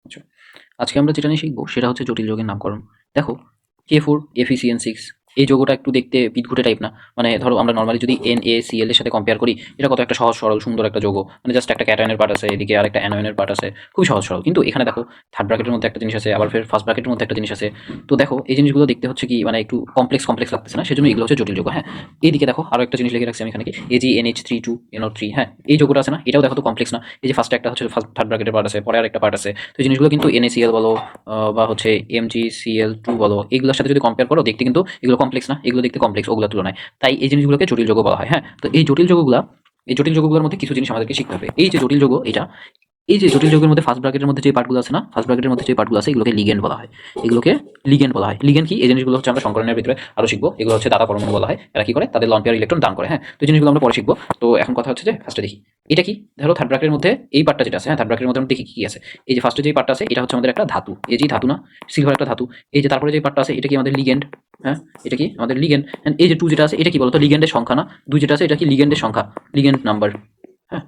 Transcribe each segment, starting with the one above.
আচ্ছা, আজকে আমরা যেটা নিয়ে শিখবো সেটা হচ্ছে জটিল যৌগের নামকরণ। দেখো, K4 FeCN6 এই যৌগটা একটু দেখতে বিদঘুটে টাইপ না? মানে ধরো আমরা নরমালি যদি NaCl এর সাথে কম্পেয়ার করি, এটা কত একটা সহজ সরল সুন্দর একটা যৌগ। মানে জাস্ট একটা ক্যাটায়নের পার্ট আছে, এদিকে আর একটা অ্যানায়নের পার্ট আছে, খুবই সহজ সরল। কিন্তু এখানে দেখো থার্ড ব্র্যাকেটের মধ্যে একটা জিনিস আছে, আবার ফের ফার্স্ট ব্র্যাকেটের মধ্যে একটা জিনিস আছে। তো দেখো এই জিনিসগুলো দেখতে হচ্ছে কি মানে একটু কমপ্লেক্স কমপ্লেক্স লাগতেছে না? সেজন্য এগুলো হচ্ছে জটিল যৌগ। হ্যাঁ, এইদিকে দেখো আরো একটা জিনিস লিখে রাখছি আমি এখানে, কি AgNH32NO3। হ্যাঁ, এই যৌগটা আছে না, এটাও দেখো তো কমপ্লেক্স না? এই যে ফার্স্টে একটা হচ্ছে ফার্স্ট থার্ড ব্র্যাকেটের পার্ট আছে, পরে আর একটা পার্ট আছে। তো এই জিনিসগুলো কিন্তু NaCl বলো বা হচ্ছে MgCl2 বলো, এগুলোর সাথে যদি কম্পেয়ার করো দেখতে কিন্তু এগুলো কমপ্লেক্স না, এগুলো দেখতে কমপ্লেক্স ওগুলোর তুলনায়। তাই এই জিনিসগুলোকে জটিল যৌগ বলা হয়। হ্যাঁ, তো এই জটিল যৌগগুলোর মধ্যে কিছু জিনিস আমাদেরকে শিখতে হবে। এই যে জটিল যৌগ এটা, এই যে জটিল যৌগের মধ্যে ফার্স্ট ব্র্যাকেটের মধ্যে যে পার্টগুলো আছে না, ফার্স্ট ব্র্যাকেটের মধ্যে যে পার্টগুলো আছে এগুলোকে লিগেন্ড বলা হয়। এগুলোকে লিগেন্ড বলা হয়। লিগেন্ড কি? এই জিনিসগুলো হচ্ছে আমরা সংকরণের ভিতরে আরো শিখবো। এগুলো হচ্ছে দাতা পরমাণু বলা হয়। এরা কি করে? তাদের লন পেয়ার ইলেকট্রন দান করে। হ্যাঁ, তো এই জিনিসগুলো আমরা পরে শিখবো। তো এখন কথা হচ্ছে যে ফার্স্টে দেখি এটা কি। ধরো থার্ড ব্র্যাকেটের মধ্যে এই পার্টটা যেটা আছে, হ্যাঁ থার্ড ব্র্যাকেটের মধ্যে আমরা দেখি কি আছে। এই যে ফার্স্টে যে পার্টটা আছে এটা হচ্ছে আমাদের একটা ধাতু, এই যে ধাতু না, সিলভার একটা ধাতু। এই যে তারপরে যে পার্টটা আছে এটা কি? আমাদের লিগেন্ড। হ্যাঁ, এটা কি? আমাদের লিগেন্ড। এই যে 2 যেটা আছে এটা কি বলতো? লিগেন্ডের সংখ্যা না? 2 যেটা আছে এটা কি? লিগেন্ডের সংখ্যা, লিগেন্ড নাম্বার। হ্যাঁ,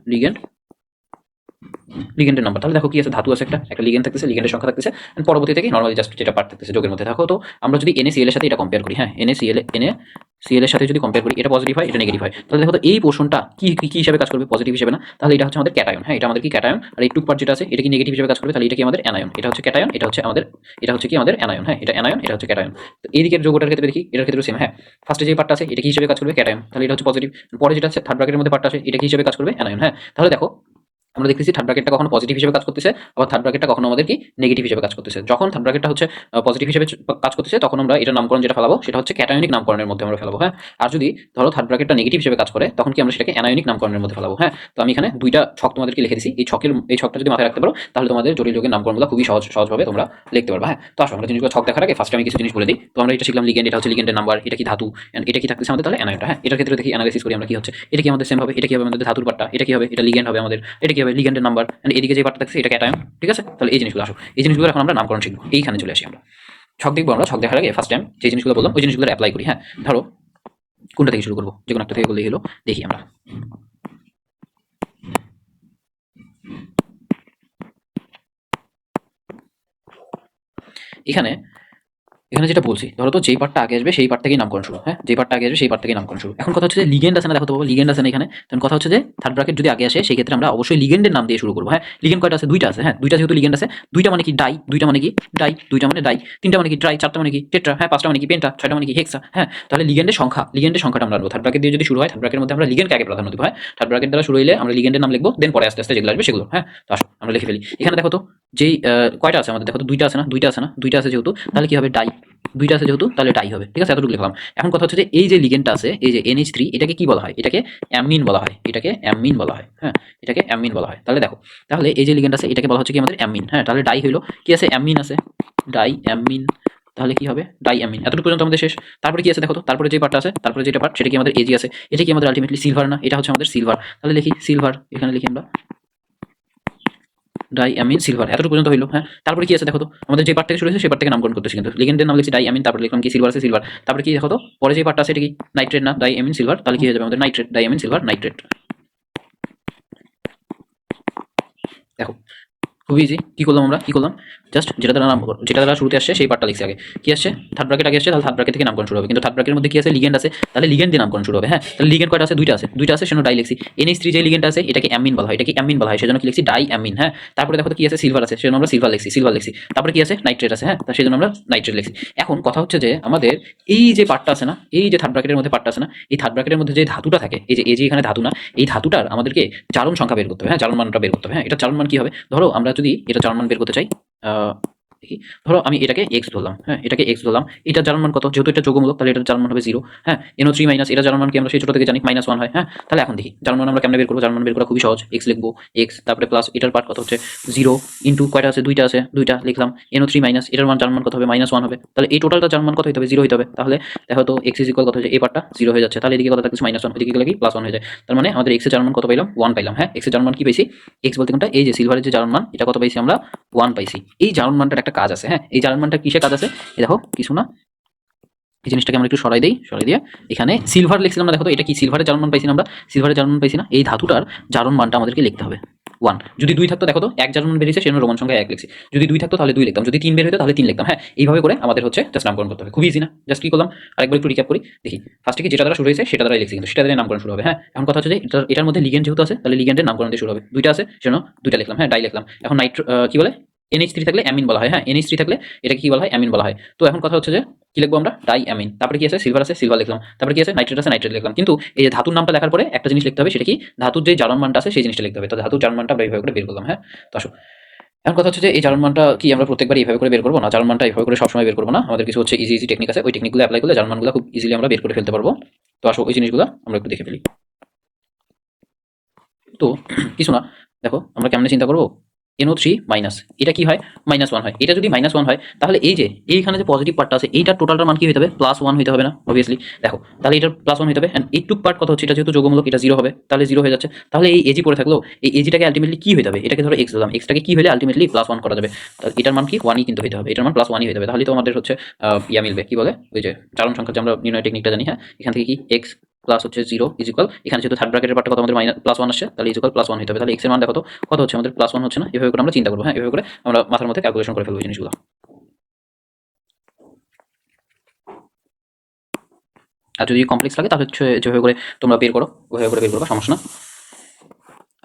লিগেন্ডের নাম্বার। তাহলে দেখো কি আছে, ধাতু আছে একটা, একটা লিগেন্ড থাকতেছে, লিগেন্ডের সংখ্যা থাকতেছে। এন্ড পরবর্তী থেকে নরমালি জাস্ট যেটা পার্ট থাকতেছে যোগের মধ্যে। দেখো তো আমরা যদি NaCl এর সাথে এটা কম্পেয়ার করি, হ্যাঁ NaCl এর সাথে যদি কম্পেয়ার করি, এটা পজিটিভ হয়, এটা নেগেটিভ হয়। তাহলে দেখো তো এই পোর্শনটা কি কি হিসাবে কাজ করবে? পজিটিভ হিসেবে না? তাহলে এটা হচ্ছে আমাদের ক্যাটায়ন। হ্যাঁ, এটা আমাদের কি ক্যাটায়ন। আর এই টুক পার্ট যেটা আছে এটা কি নেগেটিভ হিসেবে কাজ করবে? তাহলে এটা কি? আমাদের অ্যানায়ন। এটা হচ্ছে ক্যাটায়ন, এটা হচ্ছে আমাদের, এটা হচ্ছে কি? আমাদের অ্যানায়ন। হ্যাঁ, এটা অ্যানায়ন, এটা হচ্ছে ক্যাটায়ন। তো এই দিকের যৌগটার ক্ষেত্রে দেখি, এটার ক্ষেত্রে সেম। হ্যাঁ, ফার্স্টে যে পার্টটা আছে এটা কি হিসেবে কাজ করবে? ক্যাটায়ন। তাহলে এটা হচ্ছে পজিটিভ। পরে যেটা আছে থার্ড ব্র্যাকেটের মধ্যে পার্টটা আছে এটা কি হিসেবে কাজ করবে? অ্যানায়ন। হ্যাঁ, তাহলে দেখো আমরা দেখতেছি থার্ড ব্র্যাকেটটা কখনো পজিটিভ হিসেবে কাজ করতেছে, আবার থার্ড ব্র্যাকেটটা কখনো আমাদের কি নেগেটিভ হিসেবে কাজ করতেছে। যখন থার্ড ব্র্যাকেটটা হচ্ছে পজিটিভ হিসেবে কাজ করতেছে তখন আমরা এটার নামকরণ যেটা ফেলাবো সেটা হচ্ছে ক্যাটায়নিক নামকরণের মধ্যে আমরা ফেলাবো। হ্যাঁ, আর যদি ধরো থার্ড ব্র্যাকেটটা নেগেটিভ হিসেবে কাজ করে তখন কি আমরা সেটাকে অ্যানায়নিক নামকরণের মধ্যে ফেলাবো। হ্যাঁ, তো আমি এখানে দুইটা ছক তোমাদেরকে লিখে দিছি। এই ছকটা যদি মাথায় রাখতে পারো তাহলে তোমাদের জটিল যৌগের নামকরণগুলো খুবই সহজভাবে তোমরা লিখতে পারবে। হ্যাঁ, তো আসো আমরা জিনিসগুলো ছক দেখার আগে ফার্স্টে আমি কিছু জিনিস বলে দিই। তো আমরা এটা শিখলাম লিগেন্ড, এটা হচ্ছে লিগেন্ডের নাম্বার, এটা কি ধাতু, and এটা কি থাকতেছে আমাদের তাহলে অ্যানায়নটা। হ্যাঁ, এটার ক্ষেত্রে দেখি অ্যানালাইসিস করি আমরা কি হচ্ছে। এটা কি আমাদের সেম হবে? এটা কি হবে আমাদের ধাতুর পার্টটা? এটা কি হবে? এটা লিগেন্ড হবে আমাদের। এটা কি হবে? লিগেন্ডের নাম্বার। এন্ড এদিকে যে পার্টটা থাকছে এটা ক্যাটায়ন। ঠিক আছে, তাহলে এই জিনিসগুলো আসো, এই জিনিসগুলো এখন আমরা নামকরণ শিখবো। এইখানে চলে আসি আমরা। ছক দেখবো আমরা। ছক দেখার আগে ফার্স্ট টাইম যে জিনিসগুলো বললাম ওই জিনিসগুলো অ্যাপ্লাই করি। হ্যাঁ, ধরো কোনটা থেকে শুরু করবো? যে কোনো একটা থেকে করলেই হলো। দেখি আমরা এখানে এখানে যেটা বলছি, ধরো তো যেই পার্টটা আগে আসবে সেই পার্ট থেকেই নামকরণ শুরু। হ্যাঁ, যেই পার্টটা আগে আসবে সেই পার্ট থেকেই নামকরণ শুরু। এখন কথা হচ্ছে যে লিগেন্ড আছে না? দেখো তো বাবা, লিগেন্ড আছে না এখানে? তখন কথা হচ্ছে যে থার্ড ব্র্যাকেট যদি আগে আসে সেই ক্ষেত্রে আমরা অবশ্যই লিগেন্ডের নাম দিয়ে শুরু করবো। হ্যাঁ, লিগেন্ড কয়টা আছে? দুইটা আছে। হ্যাঁ, দুইটা যেহেতু লিগেন্ড আছে, দুইটা মানে কি ডাই, দুইটা মানে কি ডাই, দুইটা মানে ডাই, তিনটা মানে কি ট্রাই, চারটা মানে কি টেট্রা, হ্যাঁ পাঁচটা মানে কি পেন্টা, ছয়টা মানে কি হেক্সা। হ্যাঁ, তাহলে লিগেন্ডের সংখ্যাটা আমরা আনবো। থার্ড ব্র্যাকেট দিয়ে যদি শুরু হয় থার্ড ব্র্যাকেটের মধ্যে আমরা লিগেন্ডকে আগে প্রাধান্য দেবো। হ্যাঁ, থার্ড ব্র্যাকেট দ্বারা শুরু হইলে আমরা লিগেন্ডের নাম লিখবো, দেন পরে আস্তে আস্তে যেগুলো আসবে সেগুলো। হ্যাঁ, তো আসো আমরা লিখে ফেলি। এখানে দেখো তো যেই কয়টা আছে আমাদের? দেখো তো দুইটা আছে না? দুইটা আছে না? দুইটা আছে যেহেতু তাহলে কি হবে? ডাই। দুইটা আছে যেহেতু তাহলে ডাই হবে। ঠিক আছে, এতটুকু লিখলাম। এখন কথা হচ্ছে যে এই যে লিগেন্ডটা আছে, এই যে NH3, এটাকে কি বলা হয়? এটাকে অ্যামিন বলা হয়। এটাকে অ্যামিন বলা হয়। হ্যাঁ, এটাকে অ্যামিন বলা হয়। তাহলে দেখো, তাহলে এই যে লিগেন্ড আছে এটাকে বলা হচ্ছে কি আমাদের অ্যামিন। হ্যাঁ, তাহলে ডাই হইলো কি আছে? অ্যামিন আছে, ডাই অ্যামিন। তাহলে কি হবে? Die amine. এতটুকু পর্যন্ত আমাদের শেষ। তারপরে কি আছে দেখো তো? তারপরে যে পার্টটা আছে, তারপরে যেটা পার্ট সেটা কি আমাদের এজি আছে। এটা কি আমাদের আলটিমেটলি সিলভার না? এটা হচ্ছে আমাদের সিলভার। তাহলে লিখি সিলভার, এখানে লিখি আমরা ডাই অ্যামিন সিলভার। এতটুকু পর্যন্ত হইলো। হ্যাঁ, তারপরে কি আছে দেখো তো? আমাদের যে পার্ট থেকে শুরু হয়েছে সেই পার্ট থেকে নামকরণ করতেছি। কিন্তু লিগেন্ডের নাম লিখছি ডাই অ্যামিন, তারপরে লিখলাম কি সিলভার আছে সিলভার। তারপরে কি দেখো তো? পরে যে পার্টটা আছে এটা কি? নাইট্রেট না? Die amine silver. তাহলে কি হয়ে যাবে আমাদের? Nitrate, die amine silver nitrate. দেখো খুবই ইজি। কি করলাম আমরা? কি করলাম? জাস্ট যেটা দ্বারা শুরুতে আসছে সেই পার্টটা লিখছি আগে। কি আসছে? থার্ড ব্র্যাকেট আগে আসছে, তাহলে থার্ড ব্র্যাকেট থেকে নামকরণ শুরু হবে। কিন্তু থার্ড ব্র্যাকেটের মধ্যে কি আছে? লিগেন্ড আছে, তাহলে লিগেন্ড দিয়ে নামকরণ শুরু হবে। হ্যাঁ, তাহলে লিগেন্ড কয়টা আছে? দুইটা আছে। দুইটা আছে সেজন্য ডাই লিখছি। NH3 যে লিগেন্ড আছে এটাকে অ্যামিন বলা হয়, এটাকে অ্যামিন বলা হয় সেজন্য কি লিখছি? Die amine. হ্যাঁ, তারপরে দেখো তো কি আছে? সিলভার আছে সেজন্য আমরা সিলভার লিখছি। তারপরে কি আছে? নাইট্রেট আছে। হ্যাঁ, সেজন্য আমরা নাইট্রেট লিখছি। এখন কথা হচ্ছে যে আমাদের এই যে পার্টটা আছে না, এই যে থার্ড ব্র্যাকেটের মধ্যে পার্টটা আছে না, এই থার্ড ব্র্যাকেটের মধ্যে যে ধাতুটা থাকে, এই যে এখানে ধাতু না, এই ধাতুটার আমাদেরকে জারণ সংখ্যা বের করতে হবে। হ্যাঁ, জারণ মানটা বের করতে হবে। হ্যাঁ, এটা জারণ মান কি হবে? ধরো আমরা যদি এটা জারণ মান বের করতে চাই, দেখি, ধরো আমি এটাকে এক্স ধরলাম। হ্যাঁ, এটাকে এক্স ধরলাম। এটা জার্মান মান কত? যেহেতু এটা যৌগমূলক তাহলে এটার জার্মান মান হবে 0। হ্যাঁ, NO3 মাইনাস, এটা জার্মান মান কি আমরা সেই ছোট থেকে জানি? -1 হয়। হ্যাঁ, তাহলে এখন দেখি জার্মান মান আমরা কেমনে বের করবো? জার্মান মান বের করা খুবই সহজ। এক্স লিখবো, এক্স তারপরে প্লাস এটার পার্ট কত হচ্ছে 0 ইন্টু কয়টা আছে? দুইটা আছে, দুইটা লিখলাম। NO3 মাইনাস এটার মান জার্মান মান কত হবে? -1 হবে। তাহলে এই টোটালটা জার্মান মান কত হতে হবে? 0 হতে হবে। তাহলে দেখো তো এক্স ইজ ইকুয়াল কত হয়ে যায়? এই পার্টটা 0 হয়ে যাচ্ছে। তাহলে এদিকে কত থাকছে? -1, এদিকে গেলে কি +1 হয়ে যায়। তার মানে আমাদের এক্স এর জার্মান মান কত পাইলাম? 1 পাইলাম। হ্যাঁ, এক্স এর জার্মান মান কি পাইছি? এক্স বলতে কোনটা? এই যে সিলভারের যে জার্মান মান এটা কত পাইছি আমরা? 1 পাইছি। এই জার্মান মানটার একটা কাজ আছে। হ্যাঁ, এই জার্মান মানটা কিসে কাজ আছে? এই দেখো কিছু না, এই জিনিসটাকে আমরা একটু সরাই দিই, সরাই দিয়ে এখানে সিলভার লিখছিলাম না, দেখো তো এটা কি সিলভারের জার্মান পাইছি না আমরা, সিলভারের জার্মান পাইছি না, এই ধাতুটার জারণ মানটা আমাদেরকে লিখতে হবে 1। যদি 2 থাকতো দেখো তো এক জার্মান বেরিয়েছে সেজন্য রোমান সংখ্যা 1 লিখছি, যদি 2 থাকতো তাহলে 2 লিখতাম, যদি 3 বের হতো তাহলে 3 লিখতাম। হ্যাঁ, এইভাবে করে আমাদের হচ্ছে জাস্ট নামকরণ করতে হবে, খুবই ইজি না? জাস্ট কি করলাম আরেকবার একটু রিক্যাপ করি দেখি। ফার্স্টে কি যেটা দ্বারা শুরু হয়েছে সেটা দ্বারাই লিখছি, কিন্তু সেটা দিয়ে নামকরণ শুরু হবে। হ্যাঁ, এখন কথা হচ্ছে যে এটার মধ্যে লিগেন্ড যেহেতু আছে তাহলে লিগেন্ডের নামকরণ দিয়ে শুরু হবে, 2টা আছে সেজন্য 2টা লিখলাম। হ্যাঁ, ডাই লিখলাম। এখন কি বলে NH3 থাকলে অ্যামিন বলা হয়। হ্যাঁ, NH3 থাকলে এটাকে কি বলা হয়, অ্যামিন বলা হয়। তো এখন কথা হচ্ছে যে কি লিখবো আমরা, ডাই অ্যামিন। তারপরে কি আছে, সিলভার আছে, সিলভার লিখলাম। তারপরে কি আছে, নাইট্রেট আছে, নাইট্রেট লিখলাম। কিন্তু এই যে ধাতুর নামটা লেখার পরে একটা জিনিস লিখতে হবে, সেটা কি, ধাতুর যে জারণ মানটা আছে সেই জিনিসটা লিখতে হবে। তো ধাতুর জারণ মানটা আমরা এইভাবে করে বের করলাম। হ্যাঁ, তো আসো এখন কথা হচ্ছে যে এই জারণ মানটা কি আমরা প্রত্যেকবার এইভাবে করে বের করবো না, জারণ মানটা এইভাবে করে সবসময় বের করবো না, আমাদের কিছু হচ্ছে ইজি ইজি টেকনিক আছে, ওই টেকনিকগুলো অ্যাপ্লাই করলে জারণ মানগুলো খুব ইজিলি আমরা বের করে ফেলতে পারবো। তো আসো ওই জিনিসগুলো আমরা একটু দেখে ফেলি। তো কিছু না, দেখো আমরা কেমনে চিন্তা করবো, NO3 মাইনাস, এটা কি হয়, -1 হয়। এটা যদি -1 হয় তাহলে এই যে এইখানে যে পজিটিভ পার্টটা আছে এইটার টোটালটার মান কি হতে হবে, +1 হইতে হবে না, অবভিয়াসলি। দেখো তাহলে এটার +1 হইতে হবে, এন্ড এইটুক পার্ট কত হচ্ছে, এটা যেহেতু যোগমূলক এটা 0 হবে, তাহলে 0 হয়ে যাচ্ছে। তাহলে এই এজি পড়ে থাকলো, এই এজিটাকে আলটিমেটলি কি হইতে হবে, এটাকে ধরো x দিলাম, এক্সটাকে কি হলে আলটিমেটলি +1 করা যাবে, তাহলে এটার মান কি 1ই কিন্তু হইতে হবে, এটার মান +1ই হইতে হবে। তাহলে তো আমাদের হচ্ছে ইয়া মিলবে, কি বলে ওই যে চারণ সংখ্যার যে আমরা নির্ণয় টেকনিকটা জানি। হ্যাঁ, এখান থেকে কি x প্লাস হচ্ছে 0 ইজ ইকুয়াল, এখানে যেহেতু থার্ড ব্র্যাকেটের পার্টটা কত আমাদের +1 আসছে, তাহলে ইজ ইকুয়াল +1 হতে হবে। তাহলে x এর মান দেখো তো কত হচ্ছে আমাদের, +1 হচ্ছে না? এভাবে করে আমরা চিন্তা করবো। হ্যাঁ, এভাবে করে আমরা মাথার মধ্যে ক্যালকুলেশন করে ফেলবো এই জিনিসগুলো। আর যদি কমপ্লেক্স লাগে তাহলে হচ্ছে যেভাবে করে তোমরা বের করো ওইভাবে করে বের করবো, সমস্যা না।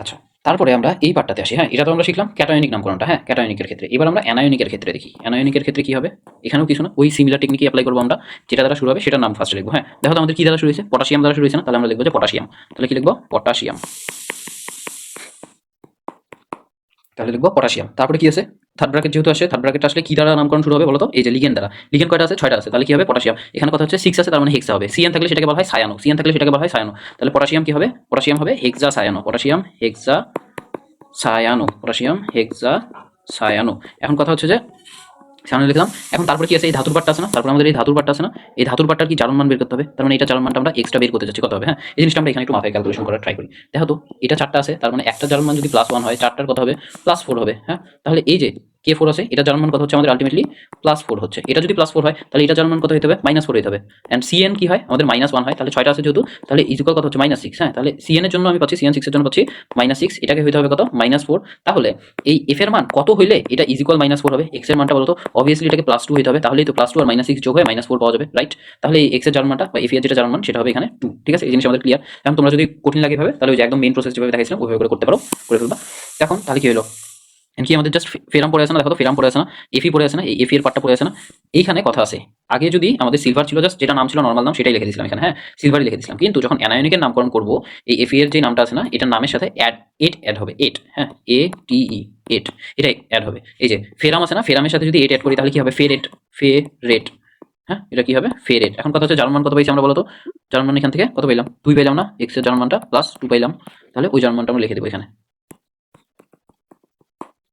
আচ্ছা, তারপরে আমরা এই পার্টটাতে আসি। হ্যাঁ, এটা তো আমরা শিখলাম ক্যাটায়নিক নামকরণটা। হ্যাঁ, ক্যাটায়নিকের ক্ষেত্রে এবার আমরা অ্যানায়নিকের ক্ষেত্রে দেখি। অ্যানায়নিকের ক্ষেত্রে কি হবে, এখানেও কিছু না, ওই সিমিলার টেকনিকই অ্যাপ্লাই করবো আমরা, যেটা দ্বারা শুরু হবে সেটার নাম ফার্স্টে লিখবো। হ্যাঁ, দেখো তো আমাদের কি দ্বারা শুরু হয়েছে, পটাশিয়াম দ্বারা শুরু হয়েছে না, তাহলে আমরা লিখবো যে পটাশিয়াম। তাহলে কি লিখবো, পটাশিয়াম। তাহলে লিখবো পটাশিয়াম। তারপরে কি আছে, থার্ড ব্র্যাকেট যেহেতু আসে, থার্ড ব্র্যাকেট আসলে কি দ্বারা নামকরণ শুরু হবে বলো তো, এই যে লিগেন্ড দ্বারা। লিগেন্ড কয়টা আছে, 6টা আছে, তাহলে কি হবে, পটাশিয়াম। এখানে কথা হচ্ছে 6 আছে, তার মানে হেক্সা হবে। সিএন থাকলে সেটাকে বলা হয় সায়ানো, সিএন থাকলে সেটাকে বলা হয় সায়ানো। তাহলে পটাশিয়াম কি হবে, পটাশিয়াম হবে হেক্সা সায়ানো, পটাশিয়াম হেক্সা সায়ানো, পটাশিয়াম হেক্সা সায়ানো। এখন কথা হচ্ছে যে সামনে লিখলাম। এখন তারপরে কি আছে, এই ধাতুর পার্টটা আছে না, তারপর আমাদের এই ধাতুর পার্টটা আছে না, এই ধাতুর পার্টটার কি জারণ মান বের করতে হবে, তার মানে এটা জারণ মানটা আমরা এক্সট্রা বের করতে যাচ্ছি, কত হবে। হ্যাঁ, এই জিনিসটা আমরা এখানে একটু মাথায় ক্যালকুলেশন করার ট্রাই করি। দেখো তো এটা 4টা আছে, তার মানে একটা জারণ মান যদি +1 হয়, 4টার কত হবে, +4 হবে। হ্যাঁ, তাহলে এই যে K4 আছে, এটা জারণ মান কত হচ্ছে আমাদের আলটিমেটলি +4 হচ্ছে। এটা যদি +4 হয় তাহলে এটা জারণ মান কত হতে হবে, -4 হতে হবে। এন্ড CN কি হয় আমাদের -1 হয়, তাহলে 6টা আছে যেহেতু, তাহলে ইকুয়াল কত হচ্ছে -6। হ্যাঁ, তাহলে CN এর জন্য আমি পাচ্ছি, CN6 এর জন্য পাচ্ছি -6, এটাকে হইতে হবে কত, -4। তাহলে এই F এর মান কত হইলে এটা ইকুয়াল -4 হবে, X এর মানটা বলতো, অবভিয়াসলি এটাকে +2 হইতে হবে, তাহলেই তো +2 আর -6 যোগ হয়ে -4 পাওয়া যাবে, রাইট। তাহলে এই X এর জার্মানটা বা F এর যেটা জার্মান সেটা হবে এখানে 2। ঠিক আছে, এই জিনিস আমাদের ক্লিয়ার। এখন তোমরা যদি কঠিন লাগে ভাবে তাহলে ওই যে একদম মেইন প্রসেস যেভাবে দেখাইছিলাম ওইভাবে করে করতে পারো, করে ফেলবা। এখন তাহলে কি হলো, কি আমাদের জাস্ট ফেরাম পড়ে আছে না, দেখো তো ফেরাম পড়ে আছে না, এফি পড়ে আছে না, এই এফি এর পার্টটা পড়ে আছে না। এইখানে কথা আছে, আগে যদি আমাদের সিলভার ছিল, জাস্ট যেটা নাম ছিল নর্মাল নাম সেটাই লিখে দিয়েছিলাম এখানে। হ্যাঁ, সিলভারই লিখে দিয়েছিলাম, কিন্তু যখন অ্যানায়নিকের নামকরণ করব, এই এফি এর যে নামটা আছে না, এটার নামের সাথে এট হবে, এট। হ্যাঁ, ATE, এট, এটা অ্যাড হবে। এই যে ফেরাম আছে না, ফেরামের সাথে যদি এট অ্যাড করি তাহলে কি হবে, ফেরেট, ফেরেট। হ্যাঁ, এটা কি হবে, ফেরেট। এখন কথা হচ্ছে জার্মান কত পাইছি আমরা বলো তো, জার্মান এখান থেকে কত পাইলাম, 2 পাইলাম না, এক্স এর জার্মানটা +2 পাইলাম, তাহলে ওই জার্মানটা আমরা লিখে দেবো এখানে।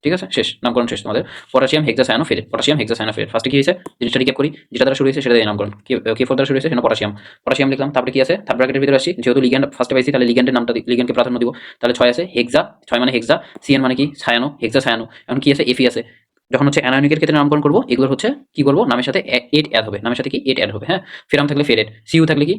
ঠিক আছে, শেষ, নামকরণ শেষ তোমাদের। Potassium hexacyanoferrate, potassium hexacyanoferrate. ফার্স্টে কি হয়েছে, জিনিসটা রিক্যাপ করি, যেটা দ্বারা শুরু হয়েছে সেটা দিয়ে নামকরণ, K4 দ্বারা শুরু হয়েছে সেটা পটাশিয়াম, পটাশিয়াম লিখলাম। তারপরে কি আছে, থার্ড ব্র্যাকেটের ভিতরে আসি, যেহেতু লিগ্যান্ড ফার্স্টে পাইছি তাহলে লিগ্যান্ডের নামটা লিগ্যান্ডকে প্রাধান্য দিব। তাহলে 6 আছে হেক্সা, 6 মানে হেক্সা, CN মানে কি সায়ানো, হেক্সাসায়ানো। এখন কি আছে, এফি আছে। যখন হচ্ছে অ্যানায়নিকের ক্ষেত্রে নামকরণ করবো, এগুলোর হচ্ছে কি করবো, নামের সাথে এট অ্যাড হবে, নামের সাথে কি এট অ্যাড হবে। হ্যাঁ, ফেরাম থাকলে ফেরেট, সিইউ থাকলে কি,